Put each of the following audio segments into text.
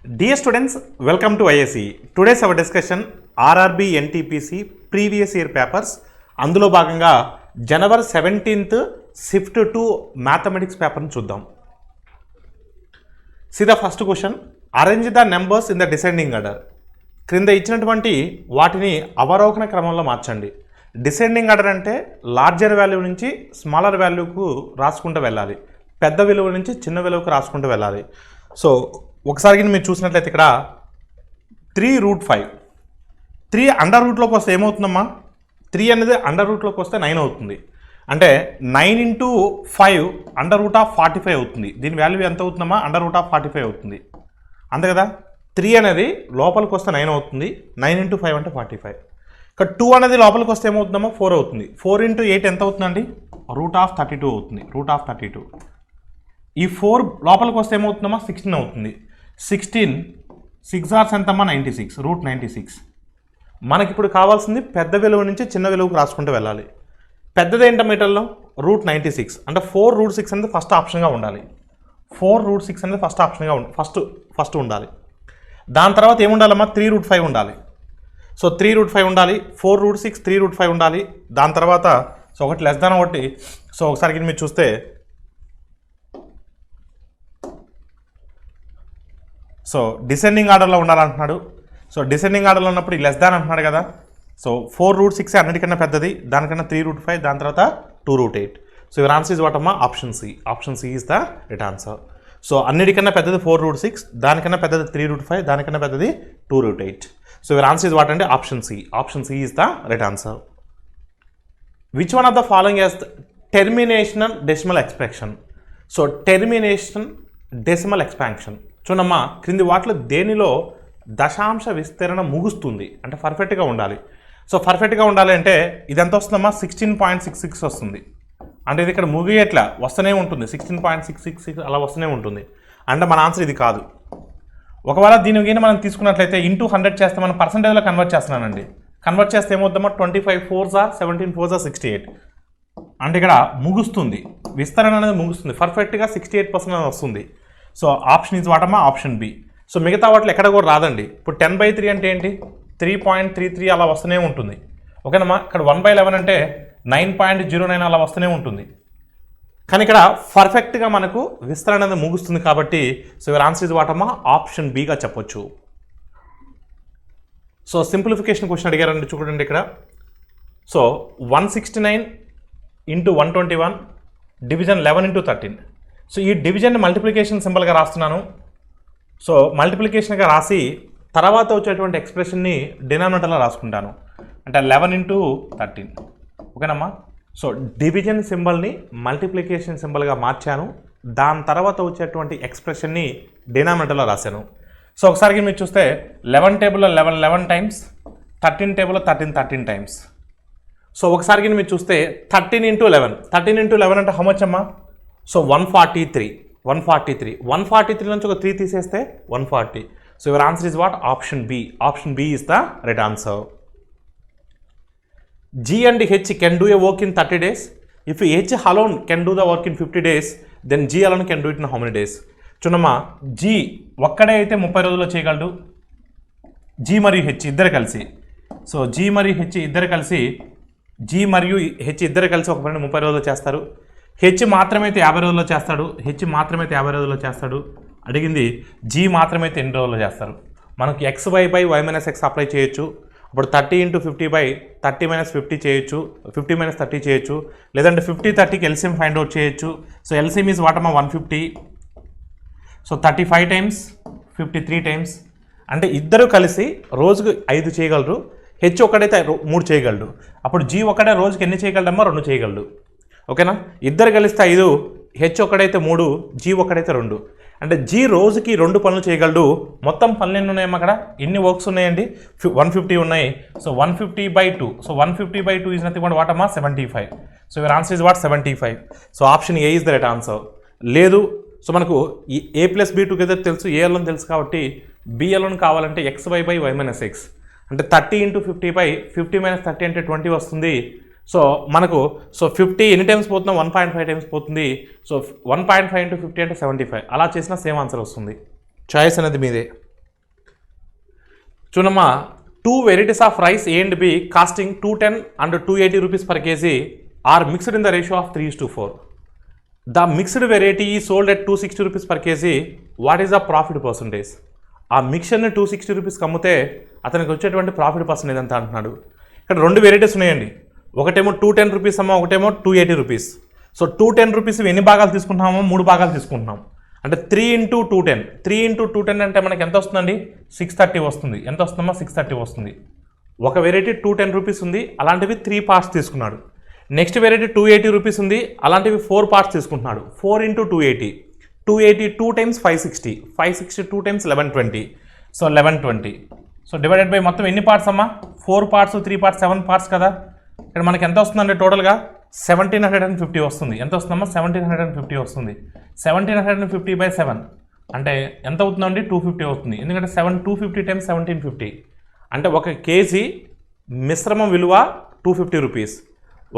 Dear students, welcome to ISE. Today's our discussion RRB NTPC previous year papers. అందులో భాగంగా జనవరి 17th shift two mathematics పేపర్ని చూద్దాం. See the first question. Arrange the numbers in the descending order. క్రింద ఇచ్చినటువంటి వాటిని అవరోహణ క్రమంలో మార్చండి. డిసెండింగ్ ఆర్డర్ అంటే లార్జర్ వాల్యూ నుంచి స్మాలర్ వాల్యూకు రాసుకుంటూ వెళ్ళాలి, పెద్ద విలువ నుంచి చిన్న విలువకు రాసుకుంటూ వెళ్ళాలి. సో ఒకసారి మీరు చూసినట్లయితే ఇక్కడ 3√5 3 అండర్ రూట్లోకి వస్తే ఏమవుతుందమ్మా? 3 అనేది అండర్ రూట్లోకి వస్తే 9 అవుతుంది. అంటే 9 × 5 అండర్ రూట్ ఆఫ్ 45 అవుతుంది. దీని వాల్యూ ఎంత అవుతుందమ్మా? అండర్ రూట్ ఆఫ్ 45 అవుతుంది, అంతే కదా. 3 అనేది లోపలికి వస్తే 9 అవుతుంది. 9 × 5 అంటే 45. ఇక్కడ 2 అనేది లోపలికి వస్తే ఏమవుతుందమ్మా? 4 అవుతుంది. 4 × 8 ఎంత అవుతుందండి? రూట్ ఆఫ్ 32 అవుతుంది. Root of 32. ఈ 4 లోపలికి వస్తే ఏమవుతుందమ్మా? 16 అవుతుంది. 16 6 ఆర్స్ ఎంతమ్మా? 96. రూట్ 96. మనకి ఇప్పుడు కావాల్సింది పెద్ద విలువ నుంచి చిన్న విలువకు రాసుకుంటూ వెళ్ళాలి. పెద్దది ఏంటో మీటర్లో? రూట్ 96. అంటే 4√6 అనేది ఫస్ట్ ఆప్షన్గా ఉండాలి. 4√6 అనేది ఫస్ట్ ఆప్షన్గా ఫస్ట్ ఉండాలి. దాని తర్వాత ఏముండాలమ్మా? 3√5 ఉండాలి. సో 3√5 ఉండాలి, 4√6 3√5 ఉండాలి. దాని తర్వాత సో ఒకటి లెస్ దాన్ ఒకటి. సో ఒకసారి మీరు చూస్తే సో డిసెండింగ్ ఆర్డర్లో ఉండాలంటున్నాడు. సో డిసెండింగ్ ఆర్డర్లో ఉన్నప్పుడు ఈ లెస్ దాన్ అంటున్నాడు కదా. సో 4√6 అన్నిటికన్నా పెద్దది, దానికన్నా 3√5, దాని తర్వాత 2√8. So your answer is what అమ్మా? Option C. Option C is the right answer. So అన్నిటికన్నా పెద్దది 4√6, దానికన్నా పెద్దది 3√5, దానికన్నా పెద్దది 2√8. So your answer is what అంటే option C. Option C is the right answer. Which one of the following has terminational decimal expansion? So termination decimal expansion చూడమ్మా, క్రింది వాటిలో దేనిలో దశాంశ విస్తరణ ముగుస్తుంది? అంటే పర్ఫెక్ట్గా ఉండాలి. సో పర్ఫెక్ట్గా ఉండాలి అంటే ఇది ఎంత వస్తుందమ్మా? 16.66 వస్తుంది. అంటే ఇది ఇక్కడ ముగియట్లా వస్తూనే ఉంటుంది. 16.666 అలా వస్తూనే ఉంటుంది. అంటే మన ఆన్సర్ ఇది కాదు. ఒకవేళ దీని మనం తీసుకున్నట్లయితే ఇంటూ 100 చేస్తే మనం పర్సంటేజ్లో కన్వర్ట్ చేస్తున్నానండి. కన్వర్ట్ చేస్తే ఏమవుతుందమ్మా? 25 4s are 17 4s are 68. అంటే ఇక్కడ ముగుస్తుంది, విస్తరణ అనేది ముగుస్తుంది. పర్ఫెక్ట్గా 68% వస్తుంది. సో ఆప్షన్ ఈజ్ వాటమ్మా? Option B. సో మిగతా వాటిలో ఎక్కడ కూడా రాదండి. ఇప్పుడు 10/3 అంటే ఏంటి? 3.33 అలా వస్తూనే ఉంటుంది. ఓకేనమ్మా. ఇక్కడ 1/11 అంటే 9.09 అలా వస్తూనే ఉంటుంది. కానీ ఇక్కడ పర్ఫెక్ట్గా మనకు విస్తరణ అనేది ముగుస్తుంది కాబట్టి సో యువర్ ఆన్సర్ ఇస్ వాటమ్మా? ఆప్షన్ బిగా చెప్పొచ్చు. సో సింప్లిఫికేషన్ క్వశ్చన్ అడిగారండి, చూడండి ఇక్కడ. So 169 × 121 division 11 × 13. సో ఈ డివిజన్ మల్టిప్లికేషన్ సింబల్గా రాస్తున్నాను. సో మల్టిప్లికేషన్గా రాసి తర్వాత వచ్చేటువంటి ఎక్స్ప్రెషన్ని డినామినేటర్లో రాసుకుంటాను. అంటే 11 × 13. ఓకేనమ్మా. సో డివిజన్ సింబల్ని మల్టిప్లికేషన్ సింబల్గా మార్చాను. దాని తర్వాత వచ్చేటువంటి ఎక్స్ప్రెషన్ని డినామినేటర్లో రాశాను. సో ఒకసారి మీరు చూస్తే 11 టేబుల్లో 11 టైమ్స్, 13 టేబుల్లో 13 టైమ్స్. సో ఒకసారి మీరు చూస్తే 13 × 11 13 × 11 అంటే హౌ మచ్ అమ్మా? సో 143 నుంచి ఒక 3 తీసేస్తే 140. So your answer is what? Option B. Option B is the right answer. G and H can do a work in 30 days. If H alone can do the work in 50 days, then G alone can do it in how many days? చూడమ్మా, G ఒక్కడే అయితే 30 రోజుల్లో చేయగలడు. G మరియు H ఇద్దరు కలిసి, so G మరియు H ఇద్దరు కలిసి ఒక పని 30 రోజుల్లో చేస్తారు. H మాత్రమే అయితే 50 రోజుల్లో చేస్తాడు. అడిగింది G మాత్రమే అయితే ఎన్ని రోజుల్లో చేస్తారు? మనకి XY/Y-X అప్లై చేయొచ్చు. అప్పుడు 30 × 50/30 - 50 చేయొచ్చు, 50 - 30 చేయొచ్చు. లేదంటే 50 30కి ఎల్సిఎం ఫైండ్ అవుట్ చేయొచ్చు. సో ఎల్సిఎం ఈజ్ వాటమ్మా? 150. So 35 times 53 times. అంటే ఇద్దరు కలిసి రోజుకు 5 చేయగలరు. H ఒక్కడైతే 3 చేయగలడు. అప్పుడు G ఒక్కడే రోజుకి ఎన్ని చేయగలడమ్మా? 2 చేయగలడు. ఓకేనా. ఇద్దరు కలిస్తే 5, H ఒక్కడైతే 3, G ఒక్కడైతే 2. అంటే G రోజుకి 2 పనులు చేయగలడు. మొత్తం పనులు ఎన్ని ఉన్నాయమ్మా? అక్కడ ఎన్ని వర్క్స్ ఉన్నాయండి? 150 ఉన్నాయి. So 150/2. So 150/2 is nothing but what అమ్మా? 75. So your answer is what? 75. So option A is the right answer. లేదు, సో మనకు ఈ A+B టుగెదర్ తెలుసు, A alone తెలుసు కాబట్టి B alone కావాలంటే XY/Y-X. అంటే 30 × 50/50 - 30 అంటే 20 వస్తుంది. సో మనకు 50 ఎన్ని టైమ్స్ పోతుందో 1.5 టైమ్స్ పోతుంది. సో 1.5 × 50 అంటే 75. అలా చేసినా సేమ్ ఆన్సర్ వస్తుంది. చాయిస్ అనేది మీదే. చూడమ్మా, 2 varieties of rice A and B costing 210 and 280 rupees per kg are mixed in the ratio of 3:4. The mixed variety is sold at 260 rupees per kg. What is the profit percentage? ఆ మిక్చర్ని 260 రూపీస్కి అమ్మితే అతనికి వచ్చేటువంటి profit percentage ఎంత అంటున్నాడు. ఇక్కడ 2 varieties ఉన్నాయండి. ఒకటేమో 210 రూపీస్ అమ్మా, ఒకటేమో 280 రూపీస్. సో 210 రూపీస్ ఎన్ని భాగాలు తీసుకుంటున్నామో 3 భాగాలు తీసుకుంటున్నాం. అంటే 3 × 210. 3 × 210 అంటే మనకి ఎంత వస్తుందండి? 630 వస్తుంది. ఎంత వస్తుందమ్మా? 630 వస్తుంది. ఒక వెరైటీ 210 రూపీస్ ఉంది, అలాంటివి 3 పార్ట్స్ తీసుకున్నాడు. నెక్స్ట్ వెరైటీ 280 రూపీస్ ఉంది, అలాంటివి 4 పార్ట్స్ తీసుకుంటున్నాడు. 4 × 280. 280 2 times 560. 560 2 times 1120. So 1120. So divided by మొత్తం ఎన్ని పార్ట్స్ అమ్మా? 4 పార్ట్స్ 3 పార్ట్స్ 7 పార్ట్స్ కదా. ఇక్కడ మనకి ఎంత వస్తుందంటే టోటల్గా 1750 వస్తుంది. ఎంత వస్తుందమ్మా? 1750 వస్తుంది. 1750 by 7 అంటే ఎంత అవుతుందండి? 250 అవుతుంది. ఎందుకంటే 250 times 1750 అంటే 1 కేజీ మిశ్రమం విలువ 250 రూపీస్.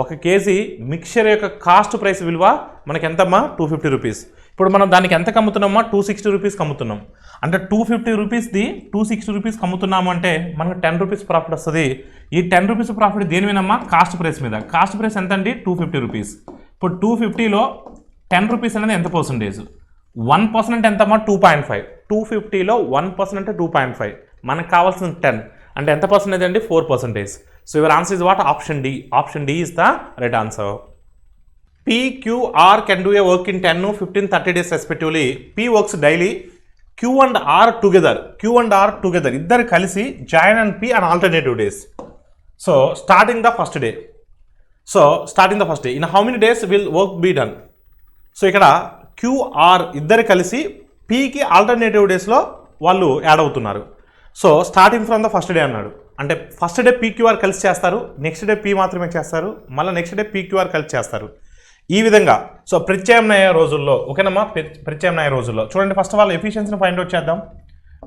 1 కేజీ మిక్చర్ యొక్క కాస్ట్ ప్రైస్ విలువ మనకి ఎంతమ్మా? 250 రూపీస్. ఇప్పుడు మనం దానికి ఎంత కమ్ముతున్నామా? 260 రూపీస్కి అమ్ముతున్నాం. అంటే 250 రూపీస్ది 260 రూపీస్కి అమ్ముతున్నాము అంటే మనకు 10 రూపీస్ ప్రాఫిట్ వస్తుంది. ఈ 10 రూపీస్ ప్రాఫిట్ దేని మీదమ్మా? కాస్ట్ ప్రైస్ మీద. కాస్ట్ ప్రైస్ ఎంత అండి? 250 రూపీస్. ఇప్పుడు 250లో 10 రూపీస్ అనేది ఎంత పర్సెంటేజ్? 1% అంటే ఎంతమ్మా? 2.5. 250లో 1% అంటే 2.5. మనకు కావాల్సిన 10 అంటే ఎంత పర్సెంటేజ్ అండి? 4%. So your answer is what? Option D. Option D is the right answer. P, Q, R can do a work in 10, 15, 30 days respectively. P works daily. Q and R together. Q and R together. ఇద్దరు కలిసి join and P on alternative days. So starting the first day. In how many days will work be done? So ఇక్కడ Q, R ఇద్దరు కలిసి Pకి alternative డేస్లో వాళ్ళు add అవుతున్నారు. So starting from the first day అన్నాడు. అంటే ఫస్ట్ డే PQR కలిసి చేస్తారు, నెక్స్ట్ డే P మాత్రమే చేస్తారు, మళ్ళీ నెక్స్ట్ డే PQR కలిసి చేస్తారు. ఈ విధంగా సో ప్రత్యామ్నాయ రోజుల్లో, ఓకేనమ్మా? ప్రత్యామ్నాయ రోజుల్లో చూడండి. ఫస్ట్ ఆఫ్ ఆల్ ఎఫిషియన్సీని ఫైండ్ అవుట్ చేద్దాం.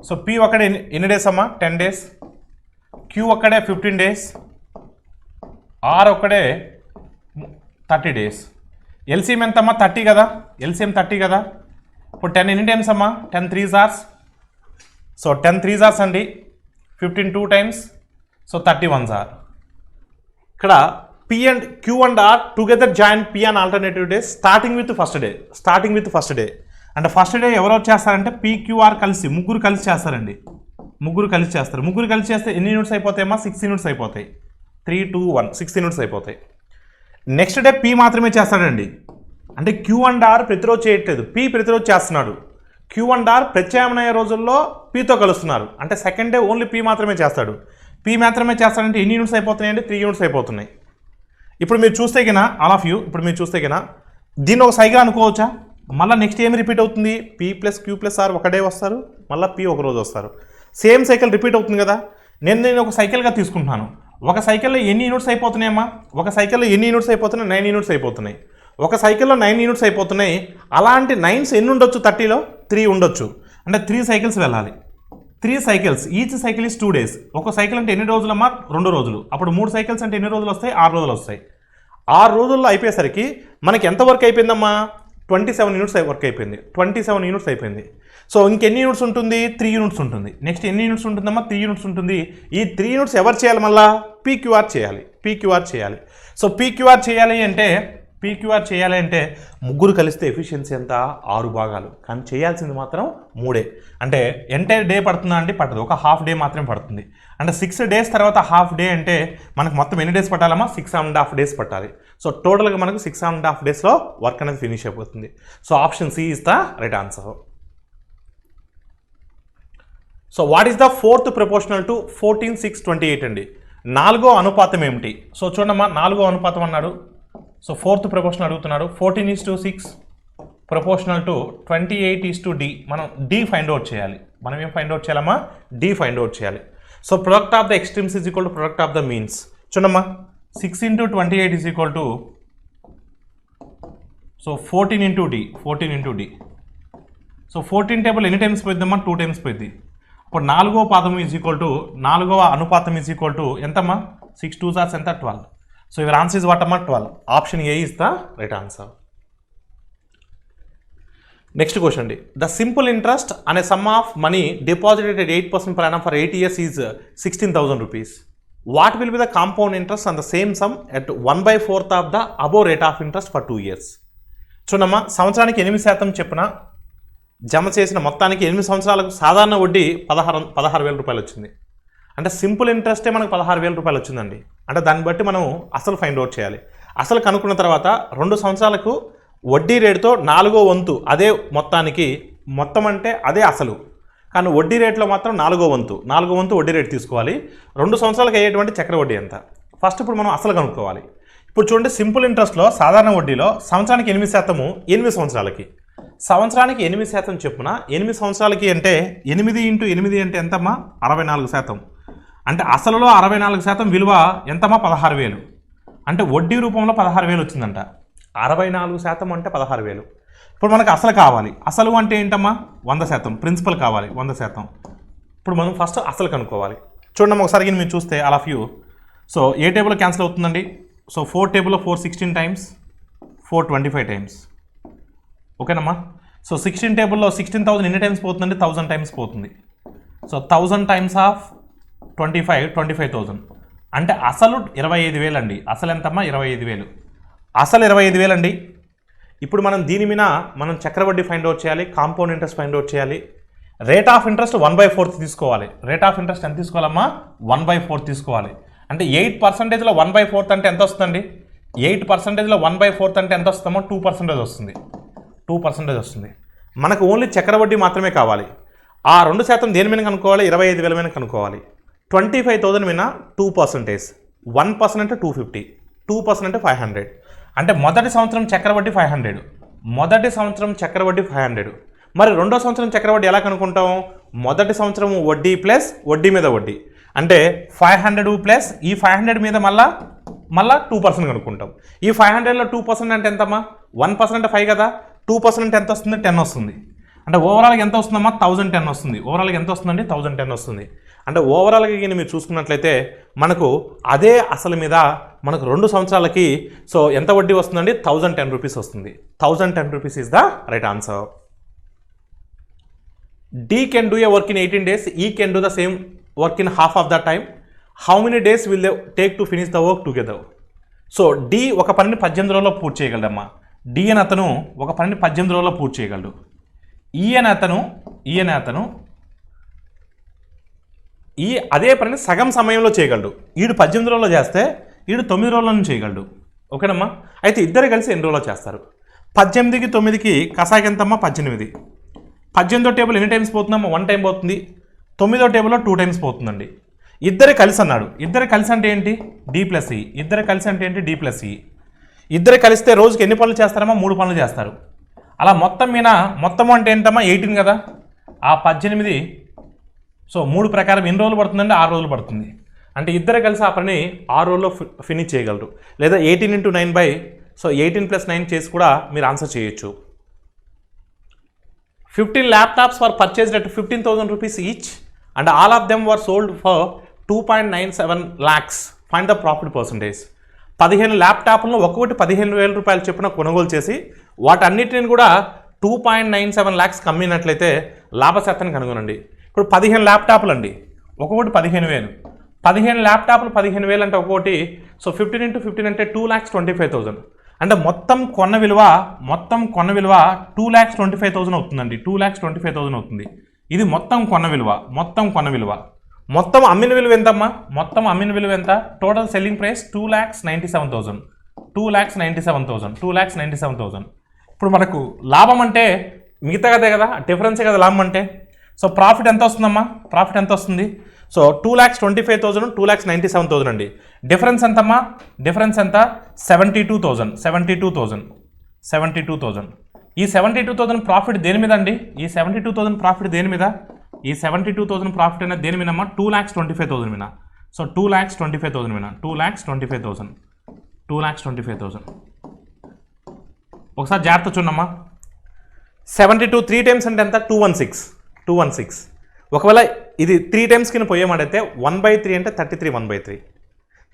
సో P ఒక్కడే ఎన్ని డేస్ అమ్మా? 10 డేస్. Q ఒక్కడే 15 డేస్. R ఒక్కడే 30 డేస్. ఎల్సిఎం ఎంతమ్మా? 30 కదా. ఎల్సిఎం 30 కదా. ఇప్పుడు 10 ఎన్ని టైమ్స్ అమ్మా? 10 3s hours. So 10 3s hours అండి. 15 2 times. So 31s hour. ఇక్కడ P and Q and R together join P on alternative days starting with first day. అంటే ఫస్ట్ డే ఎవరో చేస్తారంటే PQR కలిసి ముగ్గురు కలిసి చేస్తారండి. ముగ్గురు కలిసి చేస్తే ఎన్ని యూనిట్స్ అయిపోతాయమ్మా? 6 యూనిట్స్ అయిపోతాయి. 3 2 1 6 యూనిట్స్ అయిపోతాయి. నెక్స్ట్ డే P మాత్రమే చేస్తాడండి. అంటే Q and R ప్రతిరోజు చేయట్లేదు, P ప్రతిరోజు చేస్తున్నాడు. Q and R ప్రత్యామ్నాయ రోజుల్లో Pతో కలుస్తున్నారు. అంటే సెకండ్ డే ఓన్లీ P మాత్రమే చేస్తాడు. P మాత్రమే చేస్తాడంటే ఎన్ని యూనిట్స్ అయిపోతున్నాయండి? 3 యూనిట్స్ అయిపోతున్నాయి. ఇప్పుడు మీరు చూస్తే కినా ఆల్ ఆఫ్ యూ, ఇప్పుడు మీరు చూస్తే కినా దీన్ని ఒక సైకిల్ అనుకోవచ్చా? మళ్ళీ నెక్స్ట్ ఏమి రిపీట్ అవుతుంది? P + Q + R ఒక డే వస్తారు, మళ్ళీ P ఒక రోజు వస్తారు. సేమ్ సైకిల్ రిపీట్ అవుతుంది కదా. నేను ఒక సైకిల్గా తీసుకుంటున్నాను. ఒక సైకిల్లో ఎన్ని యూనిట్స్ అయిపోతున్నాయమ్మా? ఒక సైకిల్లో ఎన్ని యూనిట్స్ అయిపోతున్నాయి? 9 యూనిట్స్ అయిపోతున్నాయి. ఒక సైకిల్లో 9 యూనిట్స్ అయిపోతున్నాయి. అలాంటి 9s ఎన్ని ఉండొచ్చు? 30లో 3 ఉండొచ్చు. అంటే 3 సైకిల్స్ వెళ్ళాలి. 3 cycles, each cycle is 2 days. ఒక సైకిల్ అంటే ఎన్ని రోజులమ్మా? 2 రోజులు. అప్పుడు 3 సైకిల్స్ అంటే ఎన్ని రోజులు వస్తాయి? 6 రోజులు వస్తాయి. 6 రోజుల్లో అయిపోయేసరికి మనకి ఎంత వర్క్ అయిపోయిందమ్మా? 27 యూనిట్స్ వర్క్ అయిపోయింది. 27 యూనిట్స్ అయిపోయింది. సో ఇంకెన్ని యూనిట్స్ ఉంటుంది? 3 యూనిట్స్ ఉంటుంది. నెక్స్ట్ ఎన్ని యూనిట్స్ ఉంటుందమ్మా? 3 యూనిట్స్ ఉంటుంది. ఈ 3 యూనిట్స్ ఎవరు చేయాలి? మళ్ళా PQR చేయాలి. సో PQR చేయాలి అంటే ముగ్గురు కలిస్తే ఎఫిషియన్సీ ఎంత? 6 భాగాలు. కానీ చేయాల్సింది మాత్రం 3. అంటే ఎంటైర్ డే పడుతుందా అంటే పట్టదు, ఒక హాఫ్ డే మాత్రమే పడుతుంది. అంటే 6 days తర్వాత హాఫ్ డే అంటే మనకు మొత్తం ఎన్ని డేస్ పట్టాలమ్మా? 6.5 days పట్టాలి. సో టోటల్గా మనకు 6.5 daysలో వర్క్ అనేది ఫినిష్ అయిపోతుంది. So option C is the right answer. So what is the 4th proportional to 14 6 28 అండి? 4వ అనుపాతం ఏమిటి? సో చూడమ్మా, 4వ అనుపాతం అన్నాడు. సో 4th ప్రపోర్షన్ అడుగుతున్నాడు. 14:6 ప్రపోర్షనల్ టు 28:D. మనం D ఫైండ్ అవుట్ చేయాలి. మనం ఏం ఫైండ్ అవుట్ చేయాలమ్మా? D ఫైండ్ అవుట్ చేయాలి. So product of the extremes is equal to product of the means. చూడమ్మా, 6 × 28 is equal to so 14 × D. So 14 table ఎన్ని times పోయిద్దమ్మా? 2 times పోయింది. ఇప్పుడు 4వ పాదం ఈజ్ ఈక్వల్ టు 4వ అనుపాతం ఈజ్ ఈక్వల్ టు ఎంతమ్మా? 6 2s are ఎంత? 12. So your answer is what అమ్మా? 12. Option A is the right answer. Next question అండి. ద సింపుల్ ఇంట్రెస్ట్ అనే some of money deposited at 8% per annum for 8 years is 16,000 rupees. What will be the compound interest on the same sum at 1/4 of the above rate of interest for 2 years? చూడమ్మా, సంవత్సరానికి 8% చెప్పిన జమ చేసిన మొత్తానికి 8 సంవత్సరాలకు సాధారణ వడ్డీ 16,000 రూపాయలు వచ్చింది. అంటే సింపుల్ ఇంట్రెస్టే మనకు 16,000 రూపాయలు వచ్చిందండి. అంటే దాన్ని బట్టి మనం అసలు ఫైండ్ అవుట్ చేయాలి. అసలు కనుక్కున్న తర్వాత 2 సంవత్సరాలకు వడ్డీ రేటుతో 4వ వంతు అదే మొత్తానికి, మొత్తం అంటే అదే అసలు, కానీ వడ్డీ రేట్లో మాత్రం 4వ వంతు వడ్డీ రేటు తీసుకోవాలి. 2 సంవత్సరాలకు అయ్యేటువంటి చక్ర వడ్డీ ఎంత? ఫస్ట్ ఇప్పుడు మనం అసలు కనుక్కోవాలి. ఇప్పుడు చూడండి, సింపుల్ ఇంట్రెస్ట్లో సాధారణ వడ్డీలో సంవత్సరానికి 8%, 8 సంవత్సరాలకి, సంవత్సరానికి 8% చెప్పున 8 సంవత్సరాలకి అంటే 8 × 8 అంటే ఎంతమ్మా? 64%. అంటే అసలులో 64% విలువ ఎంతమ్మా? 16,000. అంటే వడ్డీ రూపంలో 16,000 వచ్చిందంట. 64% అంటే 16,000. ఇప్పుడు మనకు అసలు కావాలి. అసలు అంటే ఏంటమ్మా? 100%. ప్రిన్సిపల్ కావాలి 100%. ఇప్పుడు మనం ఫస్ట్ అసలు కనుక్కోవాలి. చూడండి ఒకసారి మీరు చూస్తే ఆల్ ఆఫ్ యూ. సో ఏ టేబుల్లో క్యాన్సిల్ అవుతుందండి? సో 4 టేబుల్లో 4 16 టైమ్స్, 4 25 టైమ్స్. ఓకేనమ్మా? సో 16 టేబుల్లో 16,000 ఎన్ని టైమ్స్ పోతుందండి? 1000 టైమ్స్ పోతుంది. So 1000 times of 25,000. అంటే అసలు 25,000 అండి. అసలు ఎంతమ్మా? 25,000. అసలు 25,000 అండి. ఇప్పుడు మనం దీని మీద మనం చక్రవడ్డీ ఫైండ్ అవుట్ చేయాలి, కాంపౌండ్ ఇంట్రెస్ట్ ఫైండ్ అవుట్ చేయాలి. రేట్ ఆఫ్ ఇంట్రెస్ట్ 1/4 తీసుకోవాలి. రేట్ ఆఫ్ ఇంట్రెస్ట్ ఎంత తీసుకోవాలమ్మా? 1/4 తీసుకోవాలి. అంటే 8%లో 1/4 అంటే ఎంత వస్తుందండి? 8%లో 1/4 అంటే ఎంత వస్తుందో 2% వస్తుంది. 2% వస్తుంది. మనకు ఓన్లీ చక్రవడ్డీ మాత్రమే కావాలి. ఆ 2% దేని మీద కనుక్కోవాలి? 25,000 మీద కనుక్కోవాలి. 25,000 మీద 2%, 1% అంటే 250, 2% అంటే 500. అంటే మొదటి సంవత్సరం చక్రవడ్డీ 500, మొదటి సంవత్సరం చక్రవడ్డీ 500. మరి రెండో సంవత్సరం చక్రవడ్డీ ఎలా కనుక్కుంటాం? మొదటి సంవత్సరం వడ్డీ ప్లస్ వడ్డీ మీద వడ్డీ, అంటే 500 ప్లస్ ఈ 500 మీద మళ్ళా 2% కనుక్కుంటాం. ఈ 500లో 2% అంటే ఎంతమ్మా? 1% అంటే 5 కదా. 2% అంటే ఎంత వస్తుంది? 10 వస్తుంది. అంటే ఓవరాల్గా ఎంత వస్తుందమ్మా? 1010 వస్తుంది. ఓవరాల్గా ఎంత వస్తుందండి? 1010 వస్తుంది. అంటే ఓవరాల్గా మీరు చూసుకున్నట్లయితే మనకు అదే అసలు మీద మనకు 2 సంవత్సరాలకి సో ఎంత వడ్డీ వస్తుందండి? 1010 రూపీస్ వస్తుంది. 1010 rupees is the right answer. D can do a work in 18 days. E can do the same work in half of the time. How many days will they take to finish the work together? So D ఒక పనిని 18 రోజుల్లో పూర్తి చేయగలడమ్మా. D అని అతను ఒక పనిని 18 రోజుల్లో పూర్తి చేయగలడు. E అని అతను ఈ అదే పనిని సగం సమయంలో చేయగలడు. వీడు 18 రోజుల్లో చేస్తే వీడు 9 రోజుల్లో చేయగలడు. ఓకేనమ్మా? అయితే ఇద్దరు కలిసి ఎన్ని రోజుల్లో చేస్తారు? 18కి 9కి కసాకి ఎంతమ్మా? 18. 18వ టేబుల్ ఎన్ని టైమ్స్ పోతుందమ్మా? 1 టైం పోతుంది. 9వ టేబుల్లో 2 టైమ్స్ పోతుందండి. ఇద్దరు కలిసి అన్నాడు. ఇద్దరు కలిసి అంటే ఏంటి? D+E. ఇద్దరు కలిసి అంటే ఏంటి? D+E. ఇద్దరు కలిస్తే రోజుకి ఎన్ని పనులు చేస్తారమ్మా? 3 పనులు చేస్తారు. అలా మొత్తం అంటే ఏంటమ్మా? 18 కదా. ఆ 18 సో 3 ప్రకారం ఎన్ని రోజులు పడుతుందంటే 6 రోజులు పడుతుంది. అంటే ఇద్దరు కలిసి ఆ పని 6 రోజుల్లో ఫినిష్ చేయగలరు. లేదా 18 × 9 సో 18 + 9 చేసి కూడా మీరు ఆన్సర్ చేయొచ్చు. 15 laptops were purchased at 15,000 rupees each and all of them were sold for 2.97 lakhs. Find the profit percentage. 15 ల్యాప్టాప్లను ఒక్కొక్కటి 15,000 రూపాయలు చొప్పున కొనుగోలు చేసి వాటన్నిటిని కూడా 2.97 lakhs కమ్మినట్లయితే లాభశాతాన్ని కనుగొనండి. ఇప్పుడు 15 ల్యాప్టాప్లు అండి, ఒక్కొక్కటి 15,000. 15 ల్యాప్టాప్లు 15,000 అంటే ఒక్కొక్కటి సో 15 × 15 అంటే 2,25,000. అంటే మొత్తం కొన్న విలువ 2,25,000 అవుతుందండి. 2,25,000 అవుతుంది. ఇది మొత్తం కొన్న విలువ. మొత్తం అమ్మిన విలువ ఎంతమ్మా? మొత్తం అమ్మిన విలువ ఎంత? Total selling price 2,97,000. 2,97,000. ఇప్పుడు మనకు లాభం అంటే మిగతా కదే కదా, డిఫరెన్సే కదా లాభం అంటే. సో ప్రాఫిట్ ఎంత వస్తుందమ్మా? ప్రాఫిట్ ఎంత వస్తుంది? సో 2,25,000, 2,97,000 అండి. డిఫరెన్స్ ఎంతమ్మా? డిఫరెన్స్ ఎంత? 72,000. ఈ 72,000 ప్రాఫిట్ దేని మీద అండి? ఈ 72,000 ప్రాఫిట్ దేని మీద? ఈ 72,000 ప్రాఫిట్ అనేది దేని మీద అమ్మా? 2,25,000 మీద. సో 2,25,000 మీద 2,25,000. ఒకసారి జాగ్రత్త చూడమ్మా. 72 3 టైమ్స్ అంటే ఎంత? 216. ఒకవేళ ఇది 3 టైమ్స్ కింద పోయేమాడైతే 1/3 అంటే 33 1/3.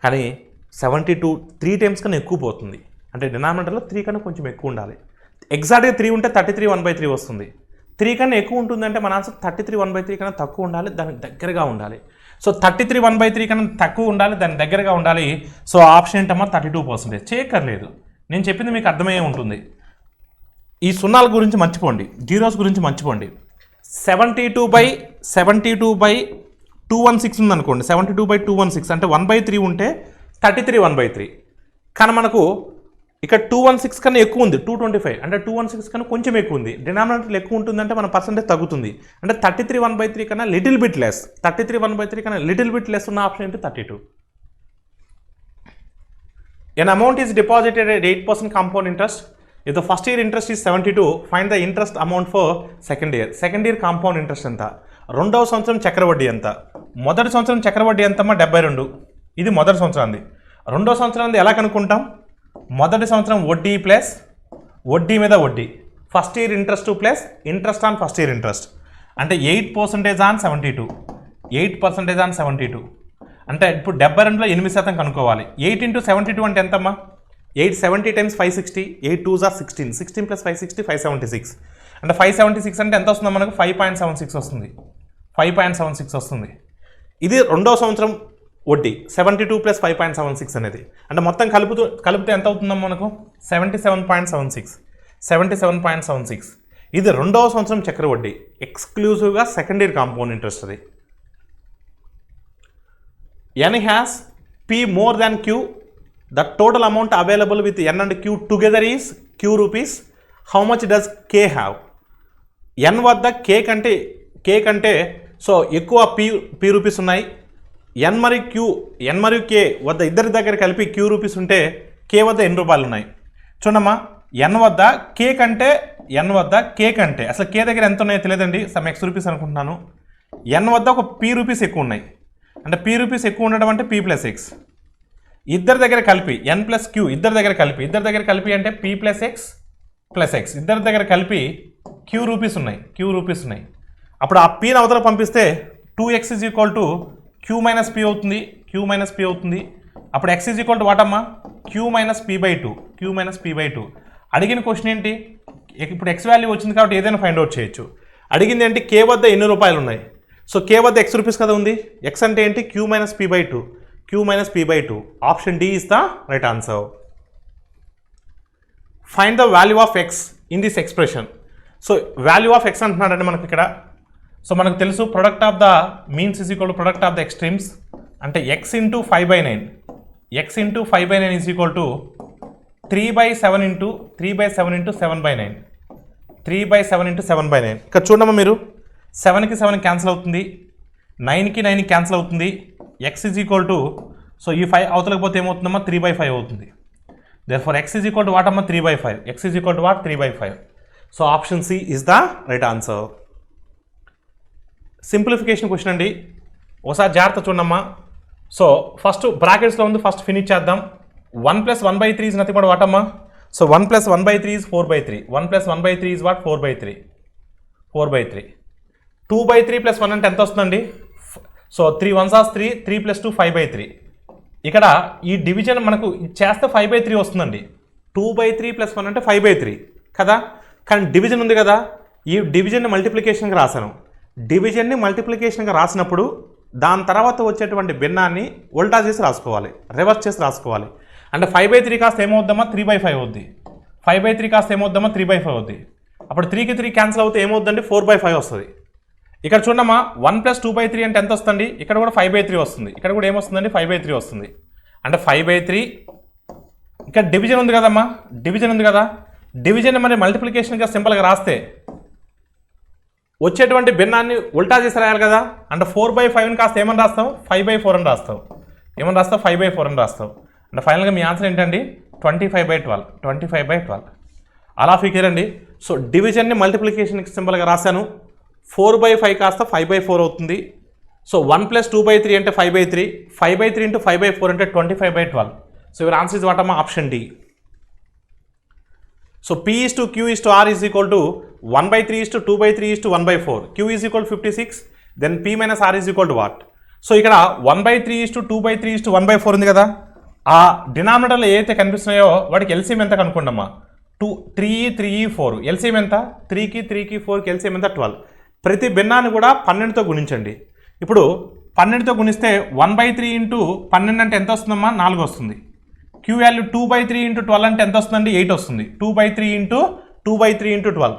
కానీ 72 3 టైమ్స్ కన్నా ఎక్కువ పోతుంది. అంటే డినామినేటర్లో 3 కన్నా కొంచెం ఎక్కువ ఉండాలి. ఎగ్జాక్ట్గా 3 ఉంటే 33 1/3 వస్తుంది. 3 కన్నా ఎక్కువ ఉంటుందంటే మన ఆన్సర్ 33 1/3 కన్నా తక్కువ ఉండాలి, దానికి దగ్గరగా ఉండాలి. సో 33 1/3 కన్నా తక్కువ ఉండాలి, దానికి దగ్గరగా ఉండాలి. సో ఆప్షన్ ఏంటమ్మా 32%. చేయక్కర్లేదు, నేను చెప్పింది మీకు అర్థమయ్యే ఉంటుంది. ఈ సున్నాల గురించి మర్చిపోండి, జీరోస్ గురించి మర్చిపోండి. 72/216 ఉందనుకోండి, 72/216 అంటే 1/3 ఉంటే 33 1/3. కానీ మనకు ఇక్కడ 216 కన్నా ఎక్కువ ఉంది, 225 అంటే 216 కన్నా కొంచెం ఎక్కువ ఉంది. డినామినేటర్లు ఎక్కువ ఉంటుందంటే మన పర్సెంటేజ్ తగ్గుతుంది. అంటే 33 1/3 కన్నా లిటిల్ బిట్ లెస్, 33 1/3 కన్నా లిటిల్ బిట్ లెస్ ఉన్న ఆప్షన్ ఏంటి 32. An amount is deposited at 8% compound interest. If the first year interest is 72, find the interest amount for second year. Second year compound interest ఎంత, రెండవ సంవత్సరం చక్రవడ్డీ ఎంత, మొదటి సంవత్సరం చక్రవడ్డీ ఎంతమ్మా 72. ఇది మొదటి సంవత్సరాన్ని. రెండో సంవత్సరాన్ని ఎలా కనుక్కుంటాం, మొదటి సంవత్సరం వడ్డీ ప్లస్ వడ్డీ మీద వడ్డీ, first year interest plus interest on first year interest, అంటే 8% ఆన్ 72, 8% ఆన్ 72. అంటే ఇప్పుడు 72లో 8% కనుక్కోవాలి. 8 × 72 అంటే ఎంతమ్మా, 870 × 560, 8 2s are 16, 16 + 560 576. అంటే 576 అంటే ఎంత వస్తుందో మనకు 5.76 వస్తుంది, 5.76 వస్తుంది. ఇది రెండో సంవత్సరం వడ్డీ 72 + 5.76 అనేది. అంటే మొత్తం కలిపితే ఎంత అవుతుందమ్మా మనకు 77.76, 77.76. ఇది రెండవ సంవత్సరం చక్ర వడ్డీ, ఎక్స్క్లూజివ్గా సెకండ్ ఇయర్ కాంపౌండ్ ఇంట్రెస్ట్. అది N has P more than Q. The total amount available with N and Q together is Q rupees. How much does K have? N వద్ద K కంటే సో ఎక్కువ P రూపీస్ ఉన్నాయి. N మరియు K వద్ద ఇద్దరి దగ్గర కలిపి Q రూపీస్ ఉంటే K వద్ద ఎన్ని రూపాయలు ఉన్నాయి చూడమ్మా. N వద్ద K కంటే అసలు K దగ్గర ఎంత ఉన్నాయో తెలియదండి, సమ్ X రూపీస్ అనుకుంటున్నాను. N వద్ద ఒక P రూపీస్ ఎక్కువ ఉన్నాయి, అంటే P రూపీస్ ఎక్కువ ఉండడం అంటే P + X. ఇద్దరి దగ్గర కలిపి N + Q ఇద్దరి దగ్గర కలిపి అంటే P + X + X ఇద్దరి దగ్గర కలిపి Q రూపీస్ ఉన్నాయి. అప్పుడు ఆ Pని అవతల పంపిస్తే 2x = Q - P అవుతుంది, అప్పుడు x = వాటమ్మా Q - P/2. అడిగిన క్వశ్చన్ ఏంటి, ఇప్పుడు x వాల్యూ వచ్చింది కాబట్టి ఏదైనా ఫైండ్ అవుట్ చేయొచ్చు. అడిగింది ఏంటి, K వద్ద ఎన్ని రూపాయలు ఉన్నాయి. సో K వద్ద X రూపీస్ కదా ఉంది, X అంటే ఏంటి Q - P/2. Option D is the right answer. Find the value of X in this expression. So value of X అంటున్నాడండి మనకి ఇక్కడ. సో మనకు తెలుసు product of the means = product of the extremes, అంటే X × 5/9 = 3/7 × 7/9. ఇక్కడ చూడమ్మా మీరు, 7కి 7 క్యాన్సిల్ అవుతుంది, 9కి 9 క్యాన్సిల్ అవుతుంది. X సో ఈ 5 అవతలకి పోతే ఏమవుతుందమ్మా 3/5 అవుతుంది. దేర్ఫోర్ X వాట్ అమ్మా 3/5. X what 3/5. So option C is the right answer. Simplification question అండి, ఒకసారి జాగ్రత్త చూడమ్మా. సో ఫస్ట్ బ్రాకెట్స్లో ఉంది, ఫస్ట్ ఫినిష్ చేద్దాం. 1 + 1/3 ఇస్ నథింగ్ బట్ వాట్ అమ్మా. So 1 + 1/3 is 4/3. 1 + 1/3 is what 4/3. 2/3 + 1 అంటే ఎంత వస్తుందండి, సో 3 1s are 3, 3 + 2 5/3. ఇక్కడ ఈ డివిజన్ మనకు చేస్తే 5/3 వస్తుందండి. 2/3 + 1 అంటే 5/3 కదా, కానీ డివిజన్ ఉంది కదా, ఈ డివిజన్ని మల్టిప్లికేషన్గా రాశాను. డివిజన్ని మల్టిప్లికేషన్గా రాసినప్పుడు దాని తర్వాత వచ్చేటువంటి భిన్నాన్ని ఉల్టా చేసి రాసుకోవాలి, రివర్స్ చేసి రాసుకోవాలి. అంటే 5/3 కాస్త ఏమవుద్దామా 3/5 అవుద్ది, 5/3 కాస్త ఏమవుద్దామా 3/5 అవుద్ది. అప్పుడు 3కి 3 క్యాన్సిల్ అవుతే ఏమవుద్దండి 4/5 వస్తుంది. ఇక్కడ చూడమ్మా 1 + 2/3 అంటే ఎంత వస్తుంది, ఇక్కడ కూడా 5/3 వస్తుంది, ఇక్కడ కూడా ఏమొస్తుందండి 5/3 వస్తుంది. అంటే 5/3 ఇక్కడ డివిజన్ ఉంది కదమ్మా, డివిజన్ మరి మల్టిప్లికేషన్గా సింపుల్గా రాస్తే వచ్చేటువంటి భిన్నాన్ని ఉల్టా చేసి రాయాలి కదా. అంటే 4/5ని కాస్త ఏమని రాస్తాం 5/4 అని రాస్తాం, 5/4 అని రాస్తాం. అంటే ఫైనల్గా మీ ఆన్సర్ ఏంటండి 25/12. అలా ఫిగర్ అండి. సో డివిజన్ని మల్టిప్లికేషన్కి సింపుల్గా రాశాను, 4/5 కాస్త 5/4 అవుతుంది. సో 1 + 2/3 అంటే 5/3, 5/3 × 5/4 అంటే 25/12. So your answer is what అమ్మా option D. So P = Q = R = 1/3 = 2/3 = 1/4. Q = 56, then P - R = what? So ఇక్కడ 1/3 = 2/3 = 1/4 ఉంది కదా, ఆ డినామినేటర్లో ఏదైతే కనిపిస్తున్నాయో వాటికి ఎల్సిఎం ఎంత కనుక్కోండమ్మా. 3 ఎల్సిఎం ఎంత? 3కి 4కి ఎల్సిఎం ఎంత? 12. ప్రతి భిన్నాన్ని కూడా 12తో గుణించండి. ఇప్పుడు 12తో గుణిస్తే 1/3 ఇంటూ 12 అంటే ఎంత వస్తుందమ్మా? 4 వస్తుంది. క్యూ వాల్యూ 2/3 ఇంటూ 12 అంటే ఎంత వస్తుందండి? 8 వస్తుంది. 2/3 into 12.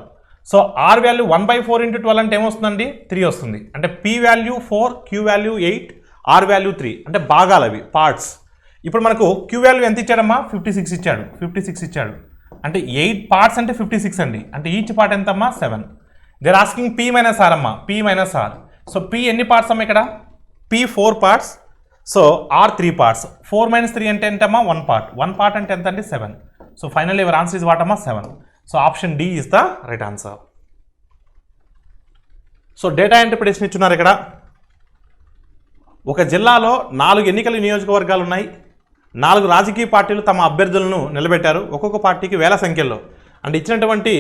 So R value 1/4 into 12 అంటే ఏమొస్తుందండి? 3 వస్తుంది. అంటే P value 4, Q value 8, R value 3. అంటే భాగాలు అవి, పార్ట్స్. ఇప్పుడు మనకు క్యూ వాల్యూ ఎంత ఇచ్చాడమ్మా? 56 ఇచ్చాడు. అంటే 8 పార్ట్స్ అంటే 56 అండి. అంటే ఈచ్ పార్ట్ ఎంతమ్మా? 7. They're asking P minus R అమ్మా, P minus R. So P ఎన్ని పార్ట్స్ అమ్మా ఇక్కడ? P 4 parts. So R 3 parts. 4 - 3 అంటే ఎంతమ్మా? 1 పార్ట్. 1 పార్ట్ అంటే ఎంత అండి? 7. So finally your answer is what అమ్మా? 7. So option D is the right answer. So data interpretation ఇచ్చున్నారు ఇక్కడ. ఒక జిల్లాలో 4 ఎన్నికల నియోజకవర్గాలు ఉన్నాయి. 4 రాజకీయ పార్టీలు తమ అభ్యర్థులను నిలబెట్టారు. ఒక్కొక్క పార్టీకి వేల సంఖ్యలో. అంటే ఇచ్చినటువంటి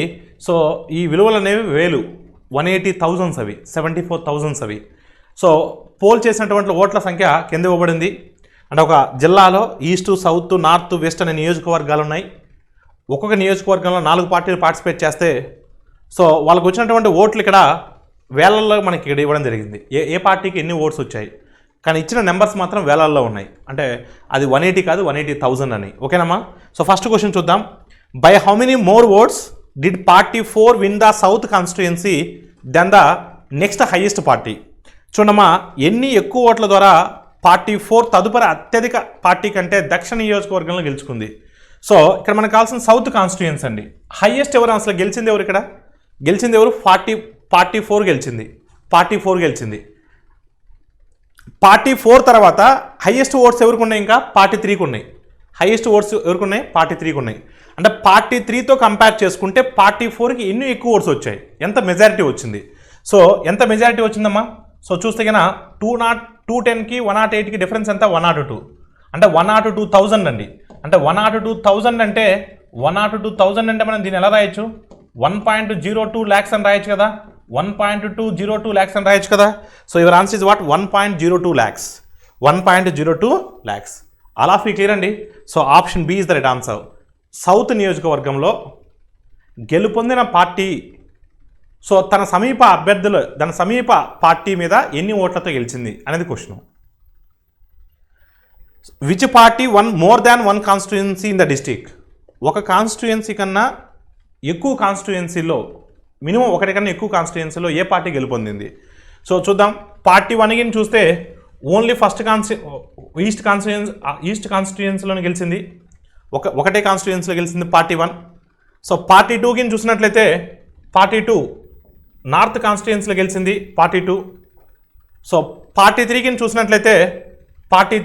సో ఈ విలువలు అనేవి వేలు, 180,000 అవి, 74,000 అవి. సో పోల్ చేసినటువంటి ఓట్ల సంఖ్య కింద ఇవ్వబడింది. అంటే ఒక జిల్లాలో ఈస్ట్, సౌత్, నార్త్, వెస్ట్ అనే నియోజకవర్గాలు ఉన్నాయి. ఒక్కొక్క నియోజకవర్గంలో 4 పార్టీలు పార్టిసిపేట్ చేస్తే సో వాళ్ళకు వచ్చినటువంటి ఓట్లు ఇక్కడ వేలల్లో మనకి ఇక్కడ ఇవ్వడం జరిగింది. ఏ పార్టీకి ఎన్ని ఓట్స్ వచ్చాయి, కానీ ఇచ్చిన నెంబర్స్ మాత్రం వేలల్లో ఉన్నాయి. అంటే అది 180 కాదు, 180,000 అని. ఓకేనమ్మా? సో ఫస్ట్ క్వశ్చన్ చూద్దాం. By how many more votes did party 4 win the south constituency then the next highest party? చూడమ్మా, ఎన్ని ఎక్కువ ఓట్ల ద్వారా పార్టీ 4 తదుపరి అత్యధిక పార్టీ కంటే దక్షిణ నియోజకవర్గంలో గెలుచుకుంది? సో ఇక్కడ మనకు కావాల్సిన సౌత్ కాన్స్టిట్యుయెన్సీ అండి. హైయెస్ట్ ఎవరు అసలు గెలిచింది ఎవరు? ఇక్కడ గెలిచింది ఎవరు? పార్టీ 4 గెలిచింది. పార్టీ 4 తర్వాత హైయెస్ట్ ఓట్స్ ఎవరికి ఉన్నాయి? ఇంకా పార్టీ 3కి ఉన్నాయి. హైయెస్ట్ ఓట్స్ ఎవరికి ఉన్నాయి? పార్టీ 3కి ఉన్నాయి. అంటే పార్టీ 3తో కంపేర్ చేసుకుంటే పార్టీ 4కి ఎన్ని ఎక్కువ ఓట్స్ వచ్చాయి, ఎంత మెజారిటీ వచ్చింది? సో ఎంత మెజారిటీ వచ్చిందమ్మా? సో చూస్తే కన్నా 210కి 108కి డిఫరెన్స్ ఎంత? 102. అంటే 102,000 అండి. అంటే 102,000 అంటే 102,000 అంటే మనం దీన్ని ఎలా రాయొచ్చు? 1.02 lakhs అని రాయొచ్చు కదా. 1.202 lakhs అని రాయొచ్చు కదా. So your answer is what? 1.02 lakhs. 1.02 lakhs. All of you clear అండి. So option B is the right answer. South నియోజకవర్గంలో గెలుపొందిన పార్టీ సో తన సమీప పార్టీ మీద ఎన్ని ఓట్లతో గెలిచింది అనేది question. Which party one more than 1 constituency in the district? ఒక కాన్స్టిట్యుయెన్సీ కన్నా ఎక్కువ కాన్స్టిట్యుయెన్సీలో, మినిమం ఒకటి కన్నా ఎక్కువ కాన్స్టిట్యుయెన్సీలో ఏ పార్టీ గెలుపొందింది? సో చూద్దాం. పార్టీ 1కి చూస్తే ఓన్లీ ఈస్ట్ కాన్స్టిట్యుయెన్సీలోనే గెలిచింది. ఒకటే కాన్స్టిట్యుయెన్సీలో గెలిచింది పార్టీ 1. సో పార్టీ 2కి చూసినట్లయితే పార్టీ 2 నార్త్ కాన్స్టిట్యుయెన్సీలో గెలిచింది పార్టీ 2. సో పార్టీ 3కి చూసినట్లయితే పార్టీ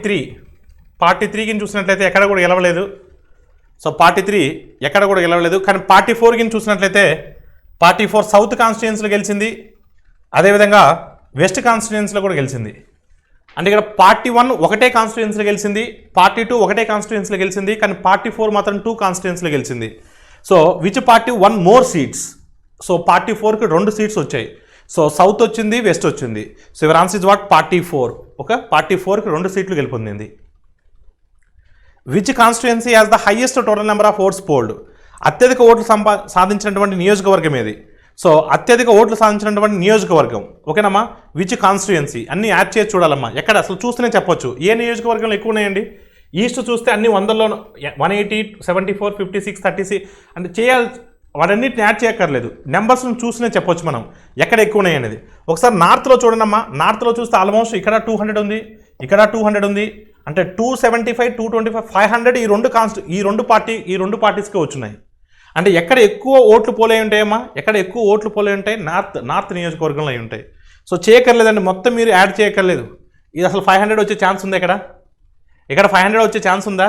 3కి చూసినట్లయితే ఎక్కడ కూడా గెలవలేదు. సో పార్టీ 3 ఎక్కడ కూడా గెలవలేదు. కానీ పార్టీ 4కి చూసినట్లయితే పార్టీ 4 సౌత్ కాన్స్టిట్యుయెన్సీలో గెలిచింది. అదేవిధంగా వెస్ట్ కాన్స్టిట్యుయెన్సీలో కూడా గెలిచింది. అంటే ఇక్కడ పార్టీ 1 ఒకటే కాన్స్టిట్యుయెన్సీలో గెలిచింది, పార్టీ 2 ఒకటే కాన్స్టిట్యుయెన్సీలో గెలిచింది, కానీ పార్టీ 4 మాత్రం 2 కాన్స్టిట్యుయెన్సీలో గెలిచింది. So which party 1 more seats? So party 4కి 2 సీట్స్ వచ్చాయి. సో సౌత్ వచ్చింది, వెస్ట్ వచ్చింది. So your answer is what? Party 4. Okay, party 4కి 2 సీట్లు గెలుపొందింది. Which constituency has the highest total number of votes polled? అత్యధిక ఓట్లు సాధించినటువంటి నియోజకవర్గం ఏది? సో అత్యధిక ఓట్లు సాధించినటువంటి నియోజకవర్గం. ఓకేనమ్మా? విచ్ కాన్స్టిట్యుయెన్సీ అన్ని యాడ్ చేసి చూడాలమ్మా. ఎక్కడ అసలు చూస్తేనే చెప్పొచ్చు ఏ నియోజకవర్గంలో ఎక్కువ ఉన్నాయండి. ఈస్ట్ చూస్తే అన్ని 100లో 180, 74, 56, 36 అంటే చేయాలి. వాటన్నిటిని యాడ్ చేయక్కర్లేదు, నెంబర్స్ని చూసినే చెప్పొచ్చు మనం ఎక్కడ ఎక్కువ ఉన్నాయి అనేది. ఒకసారి నార్త్లో చూడండమ్మా. నార్త్లో చూస్తే ఆల్మోస్ట్ ఇక్కడ 200 ఉంది, ఇక్కడ 200 ఉంది. అంటే 275, 225, 500 ఈ రెండు పార్టీస్కే వచ్చున్నాయి. అంటే ఎక్కడ ఎక్కువ ఓట్లు పోలే ఉంటాయమ్మా? ఎక్కడ ఎక్కువ ఓట్లు పోలే ఉంటాయి? నార్త్ నియోజకవర్గంలో అయి ఉంటాయి. సో చేయక్కర్లేదండి, మొత్తం మీరు యాడ్ చేయక్కర్లేదు. ఇది అసలు 500 వచ్చే ఛాన్స్ ఉందా? ఇక్కడ 500 వచ్చే ఛాన్స్ ఉందా?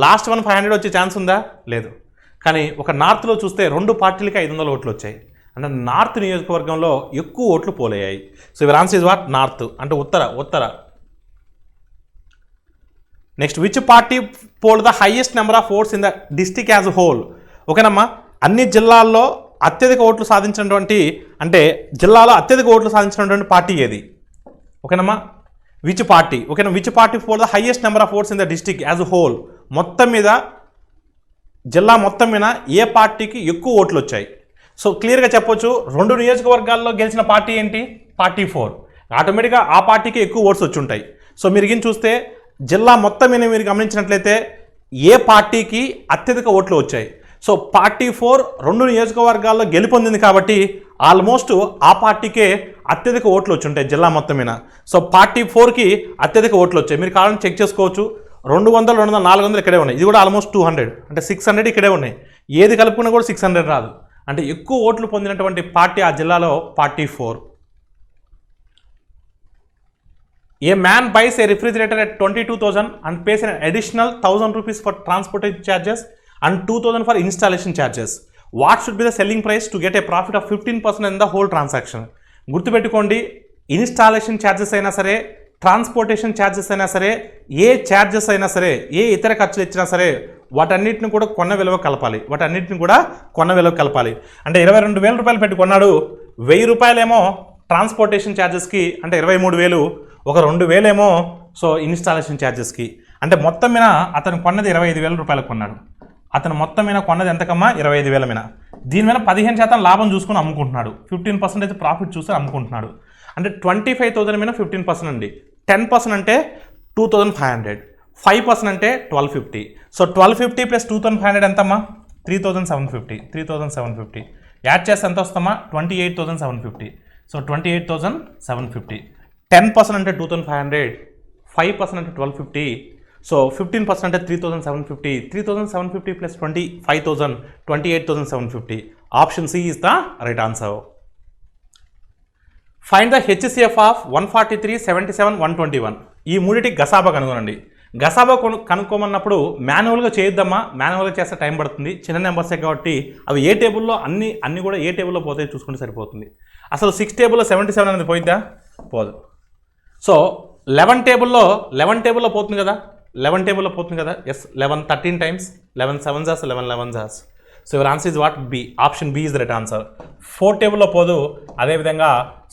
లాస్ట్ 500 వచ్చే ఛాన్స్ ఉందా? లేదు. కానీ ఒక నార్త్లో చూస్తే 2 పార్టీలకి 500 ఓట్లు వచ్చాయి. అంటే నార్త్ నియోజకవర్గంలో ఎక్కువ ఓట్లు పోలయ్యాయి. So your answer is what? North. అంటే ఉత్తర. Next, which party poll the highest number of votes in the district as whole? ఓకేనమ్మా? అన్ని జిల్లాల్లో అత్యధిక ఓట్లు సాధించినటువంటి జిల్లాలో అత్యధిక ఓట్లు సాధించినటువంటి పార్టీ ఏది? ఓకేనమ్మా? Which party? ఓకేనా? Which party poll the highest number of votes in the district as whole? మొత్తం మీద జిల్లా మొత్తం మీద ఏ పార్టీకి ఎక్కువ ఓట్లు వచ్చాయి? సో క్లియర్గా చెప్పొచ్చు, 2 నియోజకవర్గాల్లో గెలిచిన పార్టీ ఏంటి? పార్టీ 4. ఆటోమేటిక్గా ఆ పార్టీకి ఎక్కువ ఓట్స్ వచ్చి ఉంటాయి. సో మీరు గిని చూస్తే జిల్లా మొత్తం మీద మీరు గమనించినట్లయితే ఏ పార్టీకి అత్యధిక ఓట్లు వచ్చాయి? సో పార్టీ 4 2 నియోజకవర్గాల్లో గెలుపొందింది కాబట్టి ఆల్మోస్ట్ ఆ పార్టీకే అత్యధిక ఓట్లు వచ్చి ఉంటాయి జిల్లా మొత్తం మీద. సో పార్టీ 4కి అత్యధిక ఓట్లు వచ్చాయి. మీరు కావాలని చెక్ చేసుకోవచ్చు. 200, 200, 400 ఇక్కడే ఉన్నాయి. ఇది కూడా ఆల్మోస్ట్ 200, అంటే 600 ఇక్కడే ఉన్నాయి. ఏది కలుపుకున్నా కూడా 600 రాదు. అంటే ఎక్కువ ఓట్లు పొందినటువంటి పార్టీ ఆ జిల్లాలో party 4. A man buys a refrigerator at 22,000 and pays an additional 1,000 rupees for transportation charges and 2,000 for installation charges. What should be the selling price to get a profit of 15% in the whole transaction? గుర్తుపెట్టుకోండి, installation charges అయినా సరే, transportation charges అయినా సరే, ఏ charges అయినా సరే, ఏ ఇతర ఖర్చులు ఇచ్చినా సరే వాటన్నిటిని కూడా కొన్న విలువ కలపాలి. అంటే 22,000 రూపాయలు పెట్టి కొన్నాడు, 1,000 రూపాయలేమో ట్రాన్స్పోర్టేషన్ ఛార్జెస్కి, అంటే 23,000, ఒక 2,000 ఏమో సో ఇన్స్టాలేషన్ ఛార్జెస్కి. అంటే మొత్తం మీద అతను కొన్నది 25,000 రూపాయలకు కొన్నాడు. అతను మొత్తం మీద కొన్నది ఎంతకమ్మా? 25,000 మీద. దీని మీద 15% లాభం చూసుకుని అమ్ముకుంటున్నాడు. 15% ప్రాఫిట్ చూసి అమ్ముకుంటున్నాడు. అంటే 25,000 మీద 15% అండి. 10% అంటే 2,500, 5% అంటే 1,250. సో 1,250 ప్లస్ 2,500 ఎంతమ్మా? 3,750. యాడ్ చేస్తే ఎంత వస్తామా? 28,750. సో 28,750. 10% అంటే 2,500, 5% అంటే 1,250. సో 15% అంటే 3,750. 3,750 plus 25,000, 28,750. Option C is the right answer. Find the HCF of 143, 77, 121. ఈ మూడింటికి గసాబా కనుగొనండి. గసాబా కనుక్కోమన్నప్పుడు మాన్యువల్గా చేయొద్దమ్మా. మాన్యువల్గా చేస్తే టైం పడుతుంది. చిన్న నెంబర్సే కాబట్టి అవి ఏ టేబుల్లో అన్ని కూడా ఏ టేబుల్లో పోతే చూసుకుంటే సరిపోతుంది. అసలు 6 టేబుల్లో 77 అనేది పోయిద్దా? పోదు. సో 11 టేబుల్లో పోతుంది కదా. 11 టేబుల్లో పోతుంది కదా. Yes, 11 13 times, 11 7s, 11 11s. So your answer is what? B. Option B is the right answer. 4 టేబుల్లో పోదు, అదేవిధంగా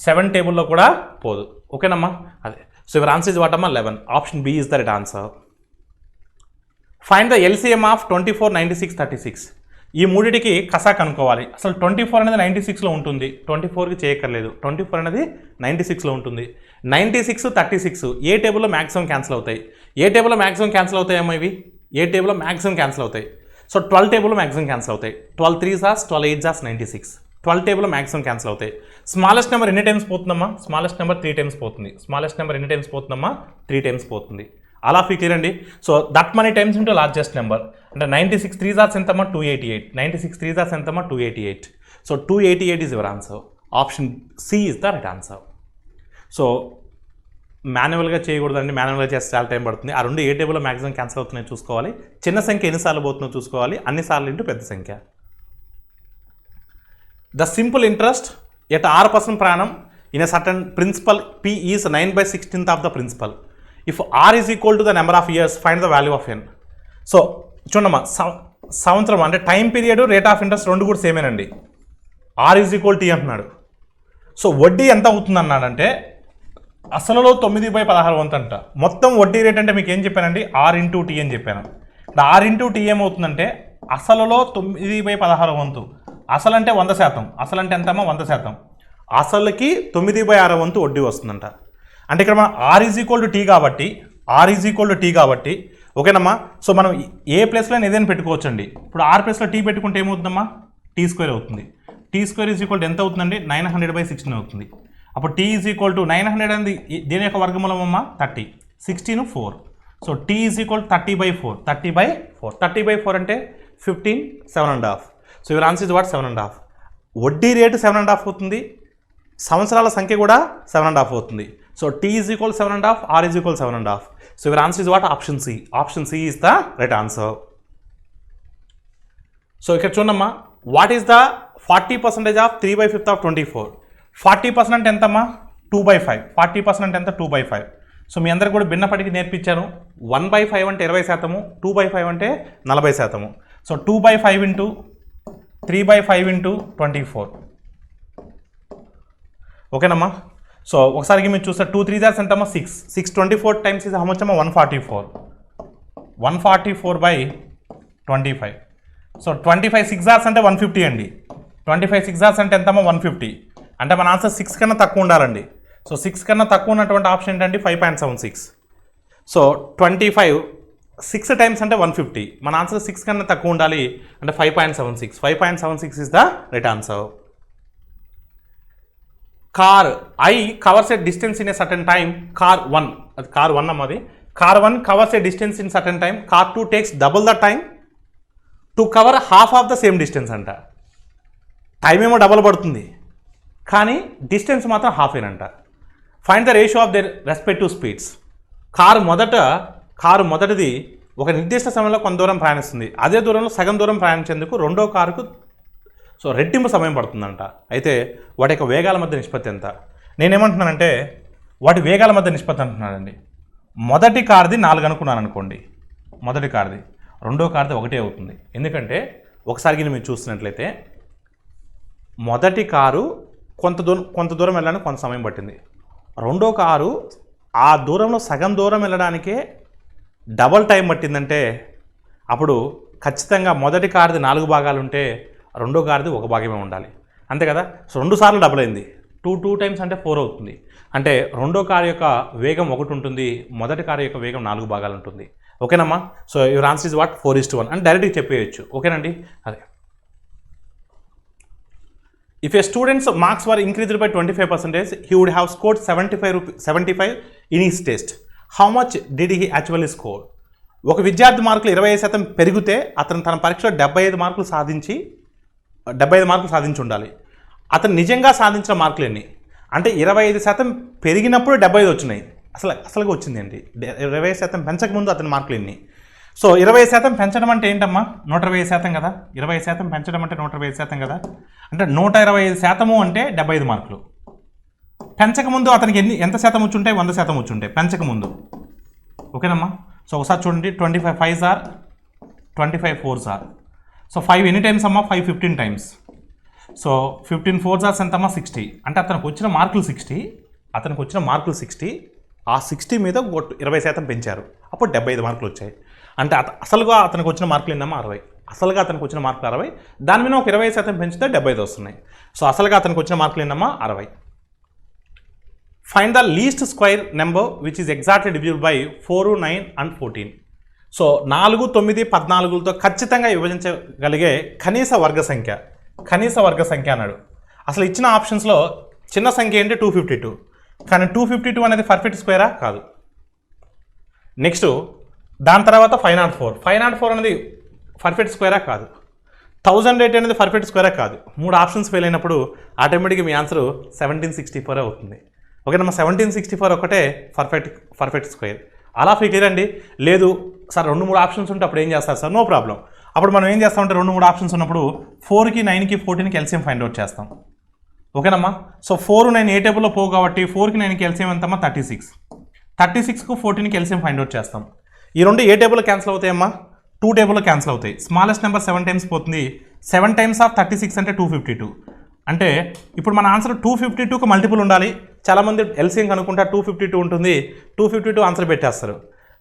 7 టేబుల్లో కూడా పోదు. ఓకేనమ్మా? అదే. So your answer is what అమ్మా? 11. Option B is the right answer. Find the LCM of 24, 96, 36. ఈ మూడింటికి కసా కనుక్కోవాలి. అసలు 24 అనేది 96లో ఉంటుంది, 24కి చేయక్కర్లేదు. 24 అనేది 96లో ఉంటుంది. 96, 36 ఏ టేబుల్లో మ్యాక్సిమం క్యాన్సిల్ అవుతాయి? ఏ టేబుల్లో మ్యాక్సిమం క్యాన్సిల్ అవుతాయేమో ఇవి? ఏ టేబుల్లో మ్యాక్సిమం క్యాన్సిల్ అవుతాయి? సో 12 టేబుల్లో మ్యాక్సిమం క్యాన్సిల్ అవుతాయి. 12 3s, 12 8s, 96. 12 టేబుల్లో మ్యాక్సిమం క్యాన్సిల్ అవుతాయి. స్మాలెస్ట్ నెంబర్ ఎన్ని టైమ్స్ పోతుందమ్మా? స్మాలెస్ట్ నెంబర్ 3 టైమ్స్ పోతుంది. స్మాలెస్ట్ నెంబర్ ఎన్ని టైమ్స్ పోతుందమ్మా? 3 టైమ్స్ పోతుంది. అలా ఫిక్స్ అండి. So that many times into largest number. అంటే 96 3s ఎంతమ్మా? 288. 96 3s ఎంతమ్మా? 288. So 288 is your answer. Option C is the right answer. So మాన్యువల్గా చేయకూడదండి. మాన్యువల్గా చేస్తే చాలా టైం పడుతుంది. ఆ రెండు ఏ టేబుల్లో మ్యాక్సిమం క్యాన్సిల్ అవుతున్నాయో చూసుకోవాలి. చిన్న సంఖ్య ఎన్నిసార్లు పోతుందో చూసుకోవాలి. అన్నిసార్లు ఇంటూ పెద్ద సంఖ్య. ద సింపుల్ ఇంట్రెస్ట్ ఎట్ 6% ప్రాణం in a certain principal P is 9/16 of the principal. If R is equal to the number of years find the value of N. So చూడమ్మా, సంవత్సరం అంటే time period, rate of interest రెండు కూడా సేమేనండి. R is equal T అంటున్నాడు. సో వడ్డీ ఎంత అవుతుంది అన్నాడంటే అసలులో 9/16 వంతు అంట. మొత్తం వడ్డీ రేట్ అంటే మీకు ఏం చెప్పానండి? R ఇంటూ T అని చెప్పాను. ఇప్పుడు R ఇంటూ T ఏమవుతుందంటే అసలులో 9/16 వంతు. అసలు అంటే 100%. అసలు అంటే ఎంతమ్మా? 100%. అసలుకి 9/6 వంతు వడ్డీ వస్తుందంట. అంటే ఇక్కడ మనం R is equal to T కాబట్టి ఓకేనమ్మా. సో మనం ఏ ప్లేస్లో ఏదైనా పెట్టుకోవచ్చండి. ఇప్పుడు R ప్లేస్లో T పెట్టుకుంటే ఏమవుతుందమ్మా? T² అవుతుంది. T² ఈజ్ ఈక్వల్ టు ఎంత అవుతుందండి? 900/16 అవుతుంది. అప్పుడు T ఈజ్ ఈక్వల్ టు 900 అనేది దేని యొక్క వర్గమూలం అమ్మా? 30. 16 4. So T is equal 30/4. 30/4 అంటే 15, 7.5. So your answer is what? 7.5. వడ్డీ రేటు 7.5 అవుతుంది, సంవత్సరాల సంఖ్య కూడా 7.5 అవుతుంది. So T is equal 7.5, R is equal 7.5. So your answer is what? Option C. Option C is the right answer. So ఇక్కడ చూడమ్మా, what is the 40% of 3/5 of 24? 40% అంటే ఎంతమ్మా? 2/5. 40% అంటే ఎంత? 2/5. సో మీ అందరికి కూడా భిన్నపటికి నేర్పించాను. 1/5 అంటే 20%, 2/5 అంటే 40%. So 2/5 into 3/5 into 24. ఓకేనమ్మా. సో ఒకసారికి మీరు చూస్తే 2 3s ఎంతమ్మా? 6. 6 24 టైమ్స్ ఇది హౌ మచ్ అమ్మా? 144. 144/25. సో 25 6 hours అంటే 150 అండి. 25 6 hours అంటే ఎంతమ్మా 150. అంటే మన ఆన్సర్ 6 కన్నా తక్కువ ఉండాలండి. సో 6 కన్నా తక్కువ ఉన్నటువంటి ఆప్షన్ ఏంటంటే 5.76. సో 25 6 టైమ్స్ అంటే 150. మన ఆన్సర్ 6 కన్నా తక్కువ ఉండాలి అంటే 5.76. 5.76 is the right answer. Car I covers a distance in a certain time. Car 1 అది కార్ 1 అమ్మది. Car 1 covers a distance in certain time. Car 2 takes double the time to cover half of the same distance అంట. Time ఏమో double పడుతుంది కానీ distance మాత్రం half ఏనంట. Find the ratio of their respective speeds. Car మొదటిది ఒక నిర్దిష్ట సమయంలో కొంత దూరం ప్రయాణిస్తుంది. అదే దూరంలో సగం దూరం ప్రయాణించేందుకు రెండో కారుకు రెట్టింపు సమయం పడుతుందంట. అయితే వాటి యొక్క వేగాల మధ్య నిష్పత్తి ఎంత? నేనేమంటున్నానంటే వాటి వేగాల మధ్య నిష్పత్తి అంటున్నానండి. మొదటి కారుది 4 అనుకున్నాను అనుకోండి, మొదటి కారుది, రెండో కారుది 1 అవుతుంది. ఎందుకంటే ఒకసారి మీరు చూస్తున్నట్లయితే మొదటి కారు కొంత దూరం వెళ్ళడానికి కొంత సమయం పట్టింది. రెండో కారు ఆ దూరంలో సగం దూరం వెళ్ళడానికే డబల్ టైం పట్టిందంటే అప్పుడు ఖచ్చితంగా మొదటి కారుది 4 భాగాలు ఉంటే రెండో కారుది 1 భాగమే ఉండాలి. అంతే కదా. సో 2 సార్లు డబల్ అయింది. 2 టైమ్స్ అంటే 4 అవుతుంది. అంటే రెండో కారు యొక్క వేగం 1 ఉంటుంది, మొదటి కారు యొక్క వేగం 4 భాగాలు ఉంటుంది. ఓకేనమ్మా. So your answer is what 4:1 అని డైరెక్ట్గా చెప్పేయచ్చు. ఓకేనండి. అదే if A students marks were increased by 25%, he would have scored 75 in his test. How much did he actually score? ఒక విద్యార్థి మార్కులు 25% పెరిగితే అతను తన పరీక్షలో 75 మార్కులు సాధించి ఉండాలి. అతను నిజంగా సాధించిన మార్కులు ఎన్ని అంటే 25% పెరిగినప్పుడు 75 వచ్చినాయి. అసలుగా వచ్చింది ఏంటి? 20% పెంచకముందు అతని మార్కులు ఎన్ని? సో 20% పెంచడం అంటే ఏంటమ్మా? 120% కదా. 20% పెంచడం అంటే 120% కదా. అంటే 125% అంటే 75 మార్కులు. పెంచకముందు అతనికి ఎంత శాతం వచ్చి ఉంటాయి? 100% వచ్చి ఉంటాయి పెంచకముందు. ఓకేనమ్మా. సో ఒకసారి చూడండి, 25 5s are 25 4s are. So 5 ఎన్ని టైమ్స్ అమ్మా? 5 15 టైమ్స్. సో 15 4s are ఎంతమ్మా? 60. అంటే అతనికి వచ్చిన మార్కులు 60. ఆ 60 మీద 20% పెంచారు, అప్పుడు 75 మార్కులు వచ్చాయి. అంటే అసలుగా అతనికి వచ్చిన మార్కులు ఏందమ్మా? 60. అసలుగా అతనికి వచ్చిన మార్కులు 60. దాని మీద ఒక 20% పెంచితే 75 వస్తున్నాయి. సో అసలుగా అతనికి వచ్చిన మార్కులు ఏందమ్మా? 60. Find the least square number which is exactly divisible by 4 9 and 14. So 4 9 14లతో ఖచ్చితంగా విభజించగలిగే కనీస వర్గ సంఖ్య అన్నాడు. అసలు ఇచ్చిన ఆప్షన్స్లో చిన్న సంఖ్య ఏంటి? 252. కానీ 252 అనేది పర్ఫెక్ట్ స్క్వేరా? కాదు. నెక్స్ట్ దాని తర్వాత 504 అనేది పర్ఫెక్ట్ స్క్వేరా? కాదు. 1008 అనేది పర్ఫెక్ట్ స్క్వేరా? కాదు. 3 ఆప్షన్స్ ఫెయిల్ అయినప్పుడు ఆటోమేటిక్గా మీ ఆన్సర్ 1764 అవుతుంది. ఓకేనమ్మా. 1764 ఒకటే పర్ఫెక్ట్ స్క్వేర్. అలా ఫిగర్ అండి. లేదు సార్ 2-3 ఆప్షన్స్ ఉంటే అప్పుడు ఏం చేస్తారు సార్? No problem. అప్పుడు మనం ఏం చేస్తామంటే 2-3 ఆప్షన్స్ ఉన్నప్పుడు 4కి 9కి 14కి ఎల్సిఎం ఫైండ్ అవుట్ చేస్తాం. ఓకేనమ్మా. సో 4 9 ఏ టేబుల్లో పోవు కాబట్టి 4కి 9కి ఎల్సిఎం ఎంతమ్మా? 36. 36కు 14కి ఎల్సిఎం ఫైండ్ అవుట్ చేస్తాం. ఈ రెండు ఏ టేబుల్లో క్యాన్సిల్ అవుతాయమ్మా? 2 టేబుల్లో క్యాన్సిల్ అవుతాయి. స్మాలెస్ట్ నెంబర్ 7 టైమ్స్ పోతుంది. 7 టైమ్స్ ఆఫ్ 36 అంటే 252. అంటే ఇప్పుడు మన ఆన్సర్ 252కు మల్టిపుల్ ఉండాలి. చాలామంది ఎల్సిఎం కనుక్కుంటా 252 ఉంటుంది, 252 ఆన్సర్ పెట్టేస్తారు.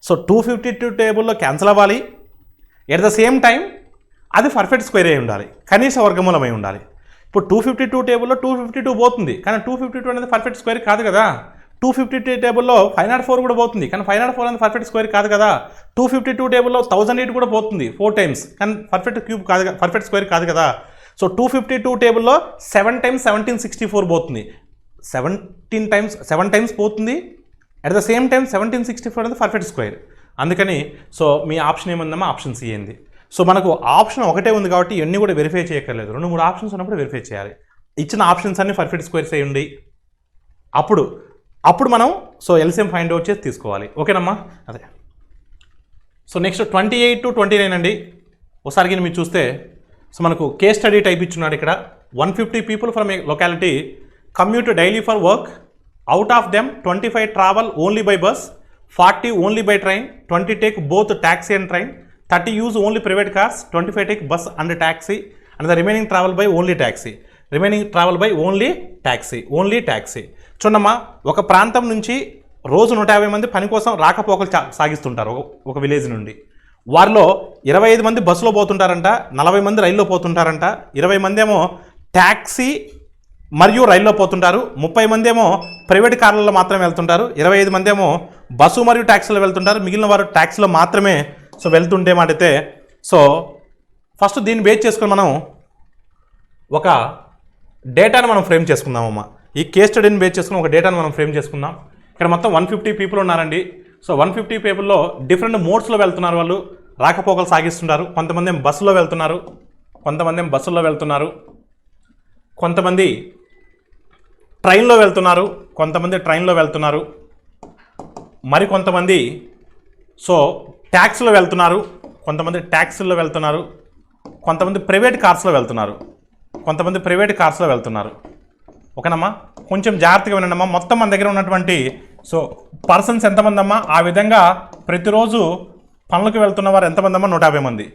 సో 252 టేబుల్లో క్యాన్సిల్ అవ్వాలి. ఎట్ ద సేమ్ టైం అది పర్ఫెక్ట్ స్క్వేర్ అయి ఉండాలి, కనీస వర్గమూలమై ఉండాలి. ఇప్పుడు 252 టేబుల్లో 252 పోతుంది, కానీ 252 అనేది పర్ఫెక్ట్ స్క్వేర్ కాదు కదా. 252 టేబుల్లో 504 కూడా పోతుంది, కానీ 504 అనేది పర్ఫెక్ట్ స్క్వేర్ కాదు కదా. 252 టేబుల్లో 1008 కూడా పోతుంది 4 టైమ్స్, కానీ పర్ఫెక్ట్ క్యూబ్ కాదు, పర్ఫెక్ట్ స్క్వేర్ కాదు కదా. సో 252 టేబుల్లో 7 టైమ్స్ 1764 పోతుంది. 7 టైమ్స్ పోతుంది. అట్ ద సేమ్ టైం 1764 అనేది పర్ఫెక్ట్ స్క్వేర్. అందుకని సో మీ ఆప్షన్ ఏముందమ్మా? ఆప్షన్ సి అయింది. సో మనకు ఆప్షన్ ఒకటే ఉంది కాబట్టి ఇవన్నీ కూడా వెరిఫై చేయక్కర్లేదు. 2-3 ఆప్షన్స్ ఉన్నప్పుడు వెరిఫై చేయాలి. ఇచ్చిన ఆప్షన్స్ అన్ని పర్ఫెక్ట్ స్క్వేర్స్ అయ్యండి. అప్పుడు మనం సో ఎల్సిఎం ఫైండ్ అవుట్ చేసి తీసుకోవాలి. ఓకేనమ్మా. అదే. సో నెక్స్ట్ 28 to 29 అండి. ఒకసారి మీరు చూస్తే సో మనకు కేస్ స్టడీ టైప్ ఇచ్చున్నాడు ఇక్కడ. 150 people from A locality commute daily for work. Out of them 25 travel only by bus, 40 only by train, 20 take both taxi and train, 30 use only private cars, 25 take bus and taxi, and the remaining travel by only taxi. Only taxi. చూడమ్మా, ఒక ప్రాంతం నుంచి రోజు 150 మంది పని కోసం రాకపోకలు సాగిస్తుంటారు ఒక విలేజ్ నుండి. వారిలో 25 మంది బస్సులో పోతుంటారంట, 40 మంది రైల్లో పోతుంటారంట, 20 మంది ఏమో ట్యాక్సీ మరియు రైల్లో పోతుంటారు, 30 మంది ఏమో ప్రైవేట్ కార్లలో మాత్రమే వెళ్తుంటారు, 25 మంది ఏమో బస్సు మరియు ట్యాక్సీలో వెళ్తుంటారు, మిగిలిన వారు ట్యాక్సీలో మాత్రమే సో వెళ్తుంటే మాటైతే సో ఫస్ట్ దీన్ని బేస్ చేసుకొని మనం ఒక డేటాను మనం ఫ్రేమ్ చేసుకుందామమ్మా. ఈ కేస్ స్టడీని బేస్ చేసుకుని ఒక డేటాను మనం ఫ్రేమ్ చేసుకుందాం. ఇక్కడ మొత్తం 150 పీపుల్ ఉన్నారండి. సో 150 పీపుల్లో డిఫరెంట్ మోడ్స్లో వెళ్తున్నారు, వాళ్ళు రాకపోకలు సాగిస్తుంటారు. కొంతమంది బస్సులో వెళ్తున్నారు, కొంతమంది బస్సుల్లో వెళ్తున్నారు, కొంతమంది ట్రైన్లో వెళ్తున్నారు, కొంతమంది ట్రైన్లో వెళ్తున్నారు, మరి కొంతమంది సో ట్యాక్సీలో వెళ్తున్నారు, కొంతమంది ట్యాక్సీల్లో వెళ్తున్నారు, కొంతమంది ప్రైవేట్ కార్స్లో వెళ్తున్నారు, కొంతమంది ప్రైవేట్ కార్స్లో వెళ్తున్నారు. ఓకేనమ్మా, కొంచెం జాగ్రత్తగా వినండమ్మా. మొత్తం మన దగ్గర ఉన్నటువంటి సో పర్సన్స్ ఎంతమంది అమ్మా, ఆ విధంగా ప్రతిరోజు పనులకు వెళ్తున్న వారు ఎంతమంది అమ్మా, 150 మంది.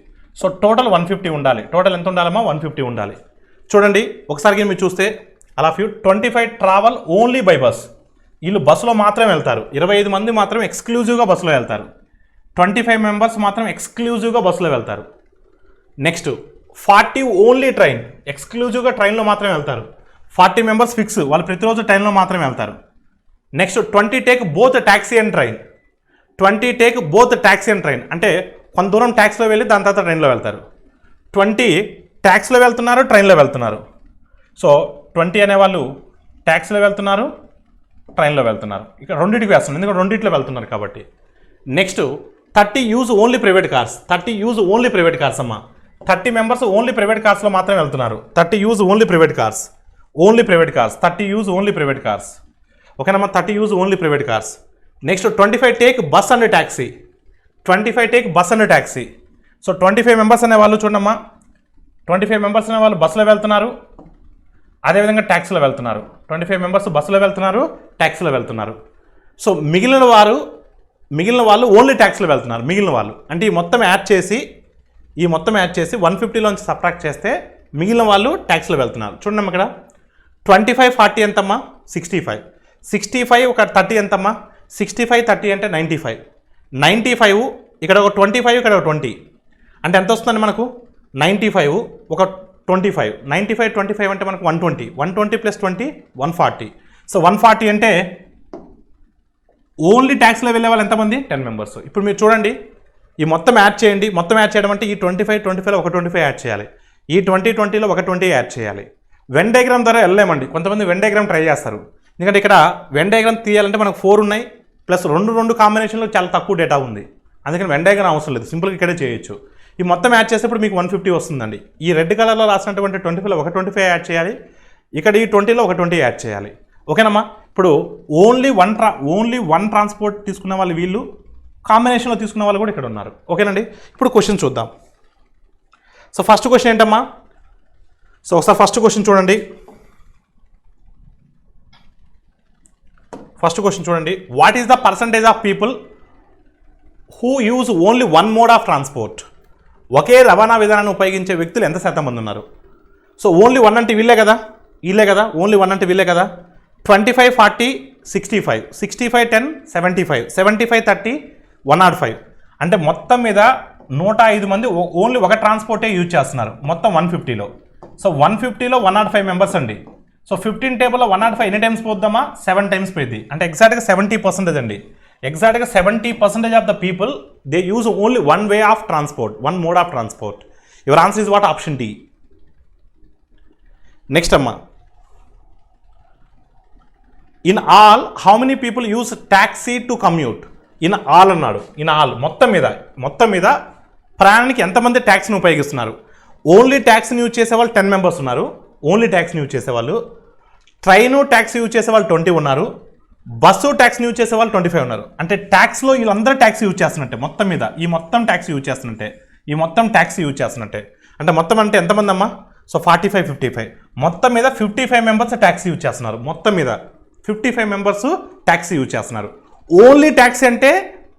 సో టోటల్ 150 ఉండాలి. టోటల్ ఎంత ఉండాలమ్మా, 150 ఉండాలి. చూడండి ఒకసారి మీరు చూస్తే అలా 25 ట్రావెల్ ఓన్లీ బై బస్. వీళ్ళు బస్సులో మాత్రమే వెళ్తారు. 25 మంది మాత్రం ఎక్స్క్లూజివ్గా బస్సులో వెళ్తారు. 25 మెంబర్స్ మాత్రం ఎక్స్క్లూజివ్గా బస్సులో వెళ్తారు. నెక్స్ట్ 40 ఓన్లీ ట్రైన్, ఎక్స్క్లూజివ్గా ట్రైన్లో మాత్రమే వెళ్తారు. 40 మెంబర్స్ ఫిక్స్, వాళ్ళు ప్రతిరోజు ట్రైన్లో మాత్రమే వెళ్తారు. Next 20 take both taxi and train. 20 take both taxi and train అంటే కొంత దూరం ట్యాక్సీలో వెళ్ళి దాని తర్వాత ట్రైన్లో వెళ్తారు. 20 ట్యాక్సీలో వెళ్తున్నారు, ట్రైన్లో వెళ్తున్నారు. సో 20 అనేవాళ్ళు ట్యాక్సీలో వెళ్తున్నారు, ట్రైన్లో వెళ్తున్నారు. ఇక్కడ రెండింటికి వేస్తున్నారు, ఎందుకంటే రెండింటిలో వెళ్తున్నారు కాబట్టి. Next 30 use only private cars. 30 use only private cars అమ్మా. 30 మెంబర్స్ ఓన్లీ ప్రైవేట్ కార్స్లో మాత్రమే వెళ్తున్నారు. 30 use only private cars, only private cars. 30 use only private cars. ఓకేనమ్మా, 30 use only private cars. Next 25 take bus and taxi. 25 take bus and taxi. So 25 members అనే వాళ్ళు చూడమ్మా, 25 members అనే వాళ్ళు బస్సులో వెళ్తున్నారు, అదేవిధంగా ట్యాక్సీలో వెళ్తున్నారు. 25 మెంబర్స్ బస్సులో వెళ్తున్నారు, ట్యాక్సీలో వెళ్తున్నారు. సో మిగిలిన వాళ్ళు ఓన్లీ ట్యాక్సీలో వెళ్తున్నారు. మిగిలిన వాళ్ళు అంటే ఈ మొత్తం యాడ్ చేసి 150లోంచి సబ్ట్రాక్ట్ చేస్తే మిగిలిన వాళ్ళు ట్యాక్సీలో వెళ్తున్నారు. చూడండి ఇక్కడ 25 40 ఎంతమ్మా, 65. 65 ఒక 30 ఎంతమ్మా, 65 30 అంటే 95. 95 ఇక్కడ ఒక 25, ఇక్కడ ఒక 20 అంటే ఎంత వస్తుందండి మనకు, 95 ఒక 25. 95 25 అంటే మనకు 120. 120 + 20 140. సో 140 అంటే ఓన్లీ ట్యాక్స్లో వెళ్ళే వాళ్ళు ఎంతమంది, 10 మెంబర్స్. ఇప్పుడు మీరు చూడండి ఈ మొత్తం యాడ్ చేయండి. మొత్తం యాడ్ చేయడం అంటే ఈ 25లో ఒక 25 యాడ్ చేయాలి, ఈ 20లో ఒక 20 యాడ్ చేయాలి. వెన్ డయాగ్రామ్ ద్వారా వెళ్ళలేమండి. కొంతమంది వెన్ డయాగ్రామ్ ట్రై చేస్తారు, ఎందుకంటే ఇక్కడ వెన్ డయాగ్రామ్ తీయాలంటే మనకు 4 ఉన్నాయి ప్లస్ 2 కాంబినేషన్లో చాలా తక్కువ డేటా ఉంది. అందుకని వెన్ డయాగ్రామ్ అవసరం లేదు, సింపుల్గా ఇక్కడే చేయొచ్చు. ఈ మొత్తం యాడ్ చేసేప్పుడు మీకు 150 వస్తుందండి. ఈ రెడ్ కలర్లో రాసినటువంటి 25లో ఒక 25 యాడ్ చేయాలి, ఇక్కడ ఈ 20లో ఒక 20 యాడ్ చేయాలి. ఓకేనమ్మా, ఇప్పుడు ఓన్లీ వన్ ట్రాన్స్పోర్ట్ తీసుకున్న వాళ్ళు వీళ్ళు, కాంబినేషన్లో తీసుకున్న వాళ్ళు కూడా ఇక్కడ ఉన్నారు. ఓకేనండి, ఇప్పుడు క్వశ్చన్ చూద్దాం. సో ఫస్ట్ క్వశ్చన్ ఏంటమ్మా, సో ఒకసారి ఫస్ట్ క్వశ్చన్ చూడండి. What is the percentage of people who use only one mode of transport? ఒకే రవాణా విధానాన్ని ఉపయోగించే వ్యక్తులు ఎంత శాతం మంది ఉన్నారు? సో ఓన్లీ 1 అంటే వీళ్ళే కదా, ఓన్లీ 1 అంటే వీళ్ళే కదా. 25 40 65, 65 10 75, 75 30 105 అంటే మొత్తం మీద 105 మంది ఓన్లీ ఒక ట్రాన్స్పోర్టే యూజ్ చేస్తున్నారు మొత్తం 150లో. సో 150లో 105 మెంబర్స్ అండి. సో 15 టేబుల్లో 105 ఎన్ని టైమ్స్ పోద్దామా, 7 టైమ్స్ పోయింది. అంటే ఎగ్జాక్ట్గా 70% అండి. ఎగ్జాక్ట్గా 70% of the people they use only one way of transport, one mode of transport. Your answer is what, option D. Next అమ్మా, in all how many people use taxi to commute? In all అన్నాడు. In all మొత్తం మీద ప్రయాణానికి ఎంతమంది ట్యాక్సీని ఉపయోగిస్తున్నారు? Only ట్యాక్సీని use చేసేవాళ్ళు 10 మెంబర్స్ ఉన్నారు, ఓన్లీ ట్యాక్సీని యూజ్ చేసేవాళ్ళు. ట్రైను ట్యాక్సీ యూజ్ చేసేవాళ్ళు 20 ఉన్నారు, బస్సు ట్యాక్సీని యూజ్ చేసేవాళ్ళు 25 ఉన్నారు. అంటే ట్యాక్స్లో వీళ్ళందరూ ట్యాక్సీ యూజ్ చేస్తున్నట్టే, మొత్తం మీద ఈ మొత్తం ట్యాక్సీ యూజ్ చేస్తున్నట్టే, అంటే మొత్తం అంటే ఎంతమంది అమ్మా? సో 45 55 మొత్తం మీద 55 మెంబర్స్ ట్యాక్సీ యూజ్ చేస్తున్నారు. మొత్తం మీద 55 మెంబర్స్ ట్యాక్సీ యూజ్ చేస్తున్నారు. ఓన్లీ ట్యాక్సీ అంటే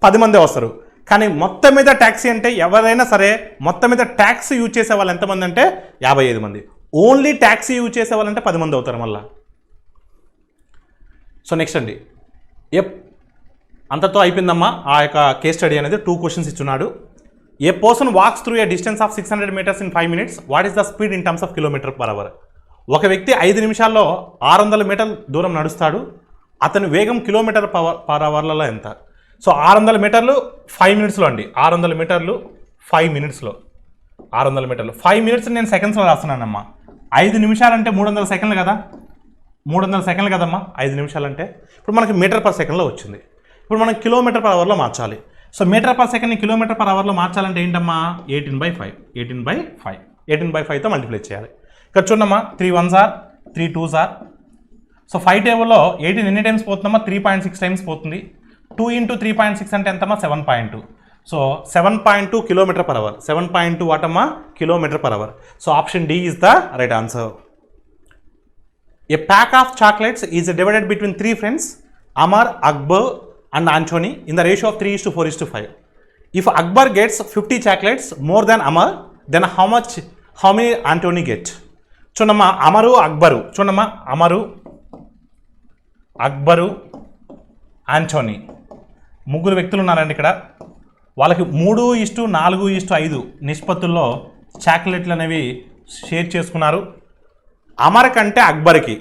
10 మందే వస్తారు, కానీ మొత్తం మీద ట్యాక్సీ అంటే ఎవరైనా సరే మొత్తం మీద ట్యాక్సీ యూజ్ చేసే వాళ్ళు ఎంతమంది అంటే 55 మంది. ఓన్లీ ట్యాక్సీ యూజ్ చేసే వాళ్ళంటే 10 మంది అవుతారు మళ్ళా. సో నెక్స్ట్ అండి, అంతతో అయిపోయిందమ్మా ఆ యొక్క కేస్ స్టడీ అనేది. 2 క్వశ్చన్స్ ఇచ్చున్నాడు. A person walks through a distance of 600 meters in 5 minutes, what is the speed in terms of km/h? ఒక వ్యక్తి 5 నిమిషాల్లో 600 మీటర్ల దూరం నడుస్తాడు, అతని వేగం km/hలో ఎంత? సో 600 మీటర్లు 5 minutesలో అండి, 600 మీటర్లు 5 minutesలో, 600 మీటర్లు 5 minutes నేను సెకండ్స్లో రాస్తున్నానమ్మా. 5 నిమిషాలంటే 300 సెకండ్లు కదా, 300 సెకండ్లు కదమ్మా 5 నిమిషాలంటే. ఇప్పుడు మనకి మీటర్/సెకండ్లో వచ్చింది. ఇప్పుడు మనం km/hలో మార్చాలి. సో మీటర్/సెకండ్ని km/hలో మార్చాలంటే ఏంటమ్మా? 18/5, 18/5, 18/5తో మల్టిప్లై చేయాలి. ఇక్కడ చూడమ్మా, 3 1s are 3 2s are. So 5 టేబుల్లో 18 ఎన్ని టైమ్స్ పోతుందమ్మా? 3.6 టైమ్స్ పోతుంది. 2 × 3.6 అంటే ఎంతమ్మా? 7.2. సో 7.2 km/h, 7.2 వాటమ్మా km/h. So option D is the right answer. A pack of chocolates is divided between 3 friends, Amar, Akbar and Anthony, in the ratio of 3:4:5. If Akbar gets 50 chocolates more than Amar, then how many Anthony get? చూడమ్మా, అమరు అక్బరు, చూడమ్మా అమరు Akbar Antony ముగ్గురు వ్యక్తులు ఉన్నారండి ఇక్కడ. వాళ్ళకి 3:4:5 నిష్పత్తుల్లో చాక్లెట్లు అనేవి share చేసుకున్నారు. అమర్ కంటే అక్బర్కి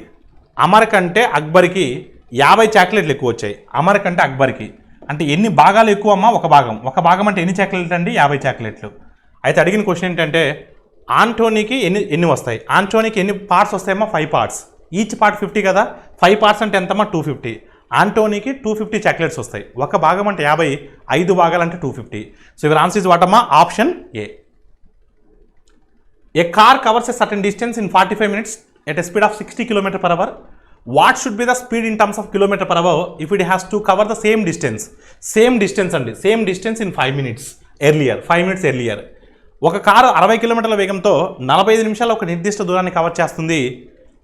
50 చాక్లెట్లు ఎక్కువ వచ్చాయి. అమర్ కంటే అక్బర్కి అంటే ఎన్ని భాగాలు ఎక్కువ అమ్మా? ఒక భాగం అంటే ఎన్ని చాక్లెట్లు అండి? 50 చాక్లెట్లు. అయితే అడిగిన క్వశ్చన్ ఏంటంటే ఆంటోనీకి ఎన్ని వస్తాయి? ఆంటోనీకి ఎన్ని పార్ట్స్ వస్తాయమ్మా? 5 parts. ఈచ్ పార్ట్ 50 కదా, 5 parts అంటే ఎంతమ్మా? 250. ఆంటోనీకి 250 చాక్లెట్స్ వస్తాయి. ఒక భాగం అంటే 50, 5 భాగాలు అంటే 250. So your answer is what అమ్మా? Option A. A car covers a certain distance in 45 minutes at a speed of 60 km/h. What should be the speed in terms of km/h if it has to cover the same distance? Same distance అండి, same distance in 5 minutes earlier. ఒక car 60 కిలోమీటర్ల వేగంతో 45 నిమిషాల్లో ఒక నిర్దిష్ట దూరాన్ని cover చేస్తుంది.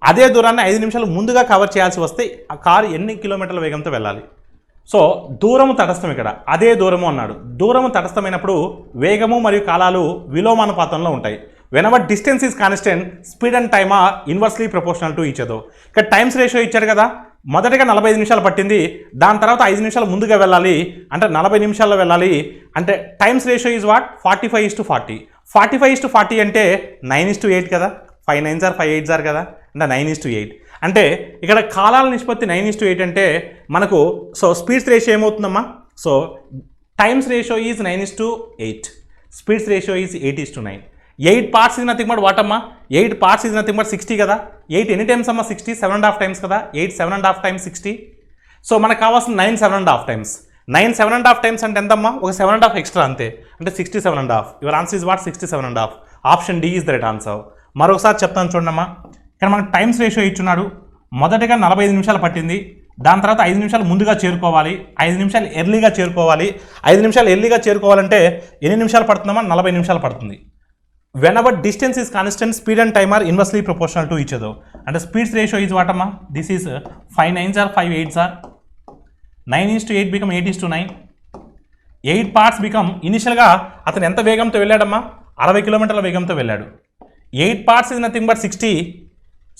అదే దూరాన్ని 5 నిమిషాలు ముందుగా కవర్ చేయాల్సి వస్తే ఆ కారు ఎన్ని కిలోమీటర్ల వేగంతో వెళ్ళాలి? సో దూరము తటస్థం, ఇక్కడ అదే దూరము అన్నాడు. దూరము తటస్థమైనప్పుడు వేగము మరియు కాలాలు విలోమానుపాతంలో ఉంటాయి. whenever distance is constant, speed and time are inversely proportional to each other. ఇక్కడ టైమ్స్ రేషియో ఇచ్చాడు కదా, మొదటగా 45 నిమిషాలు పట్టింది, దాని తర్వాత 5 నిమిషాలు ముందుగా వెళ్ళాలి అంటే 40 నిమిషాల్లో వెళ్ళాలి. అంటే టైమ్స్ రేషియో ఈజ్ వాట్? 45:40. 45:40 అంటే 9:8 కదా, 5 9s are 5 8s are కదా, అంటే 9:8. అంటే ఇక్కడ కాలాల నిష్పత్తి 9:8 అంటే మనకు సో స్పీడ్స్ రేషియో ఏమవుతుందమ్మా? So times ratio is 9:8, speeds ratio is 8:9. 8 parts is nothing but what అమ్మా? 8 parts is nothing but 60 కదా. 8 ఎన్ని టైమ్స్ అమ్మా? 60, 7.5 టైమ్స్ కదా. 8 7.5 times 60. సో మనకు కావాల్సిన 9 7.5 times. 9 7.5 times అంటే ఎంతమ్మా? ఒక 7.5 ఎక్స్ట్రా అంతే, అంటే 67.5. Your answer is what? 67.5. Option D is the right answer. మరొకసారి చెప్తాను చూడమ్మా, ఇక్కడ మనకు టైమ్స్ రేషియో ఇచ్చున్నాడు. మొదటగా 45 నిమిషాలు పట్టింది, దాని తర్వాత 5 నిమిషాలు ముందుగా చేరుకోవాలి, 5 నిమిషాలు ఎర్లీగా చేరుకోవాలి. 5 నిమిషాలు ఎర్లీగా చేరుకోవాలంటే ఎన్ని నిమిషాలు పడుతుందమ్మా? 40 నిమిషాలు పడుతుంది. whenever distance is constant, speed and time are inversely proportional to each other. And the speeds ratio is what amma? This is 5 9s are 5 8s are. 9:8 become 8:9. 8 parts become initial గా అతను ఎంత వేగంతో వెళ్ళాడమ్మా? 60 కిలోమీటర్ల వేగంతో వెళ్ళాడు. 8 parts is nothing but 60.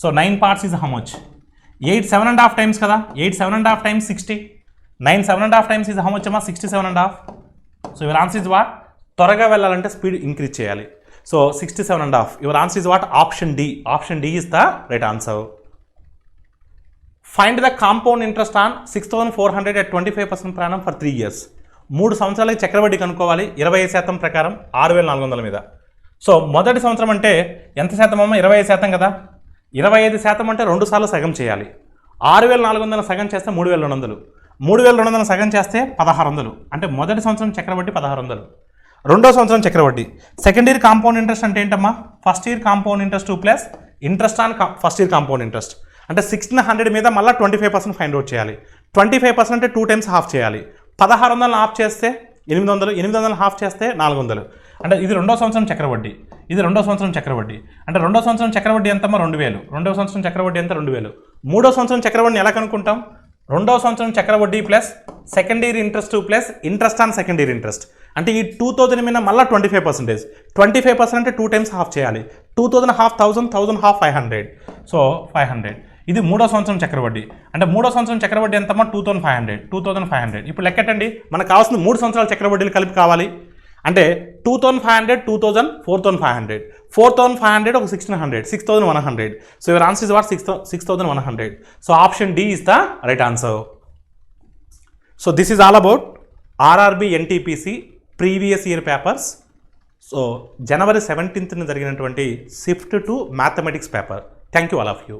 So 9 parts is how much? 8 7.5 times కదా. 8 7.5 times 60. 9 7.5 times is how much అమ్మా? 67.5. So your answer is what? త్వరగా వెళ్ళాలంటే స్పీడ్ ఇంక్రీజ్ చేయాలి. So 67.5. Your answer is what? Option D. Option D is the right answer. Find the compound interest on 6,400 at 25% per annum for 3 years. 3 సంవత్సరాలకి చక్రవడ్డీ కనుక్కోవాలి 25% ప్రకారం 6,400 మీద. So మొదటి సంవత్సరం అంటే ఎంత శాతం అమ్మ? 25% కదా. 25% అంటే 2 సార్లు సగం చేయాలి. 6,400 సగం చేస్తే 3,200. 3,200 సగం చేస్తే 1,600. అంటే మొదటి సంవత్సరం చక్రవడ్డీ 1,600. రెండో సంవత్సరం చక్రవడ్డీ. సెకండ్ ఇయర్ కాంపౌండ్ ఇంట్రెస్ట్ అంటే ఏంటమ్మా? First year compound interest plus interest on first year compound interest. అంటే 1,600 మీద మళ్ళీ 25% ఫైండ్ అవుట్ చేయాలి. 25% అంటే 2 times హాఫ్ చేయాలి. 1,600 హాఫ్ చేస్తే 800, 800 హాఫ్ చేస్తే 400. అంటే ఇది రెండో సంవత్సరం చక్రవడ్డీ, ఇది రెండో సంవత్సరం చక్రవడ్డీ. అంటే రెండో సంవత్సరం చక్రవడ్డీ ఎంతమ్మా? 2,000. రెండో సంవత్సరం చక్రవడ్డీ ఎంత? 2,000. మూడో సంవత్సరం చక్రవడ్డీని ఎలా కనుక్కుంటాం? రెండో సంవత్సరం చక్రవడ్డీ plus second year interest plus interest on second year interest. అంటే ఈ 2,000 మీద మళ్ళీ 25%. 25% అంటే 2 times హాఫ్ చేయాలి. 2,000 హాఫ్ 1,000, 1,000 హాఫ్ 500. సో 500. ఇది మూడో సంవత్సరం చక్రవడ్డీ. అంటే మూడో సంవత్సరం చక్రవడ్డీ ఎంతమ్మా? 2,500. 2,500. ఇప్పుడు లెక్కటండి, మనకు కావాల్సిన 3 సంవత్సరాల చక్రవడ్డీలు కలిపి కావాలి. అంటే 2500, 2000, 4500, 4500 ఒక 1600, 6100. So your answer is what 6100. So option D is the right answer. So this is all about RRB NTPC previous year papers. So జనవరి 17th జరిగినటువంటి shift two mathematics paper. Thank you all of you.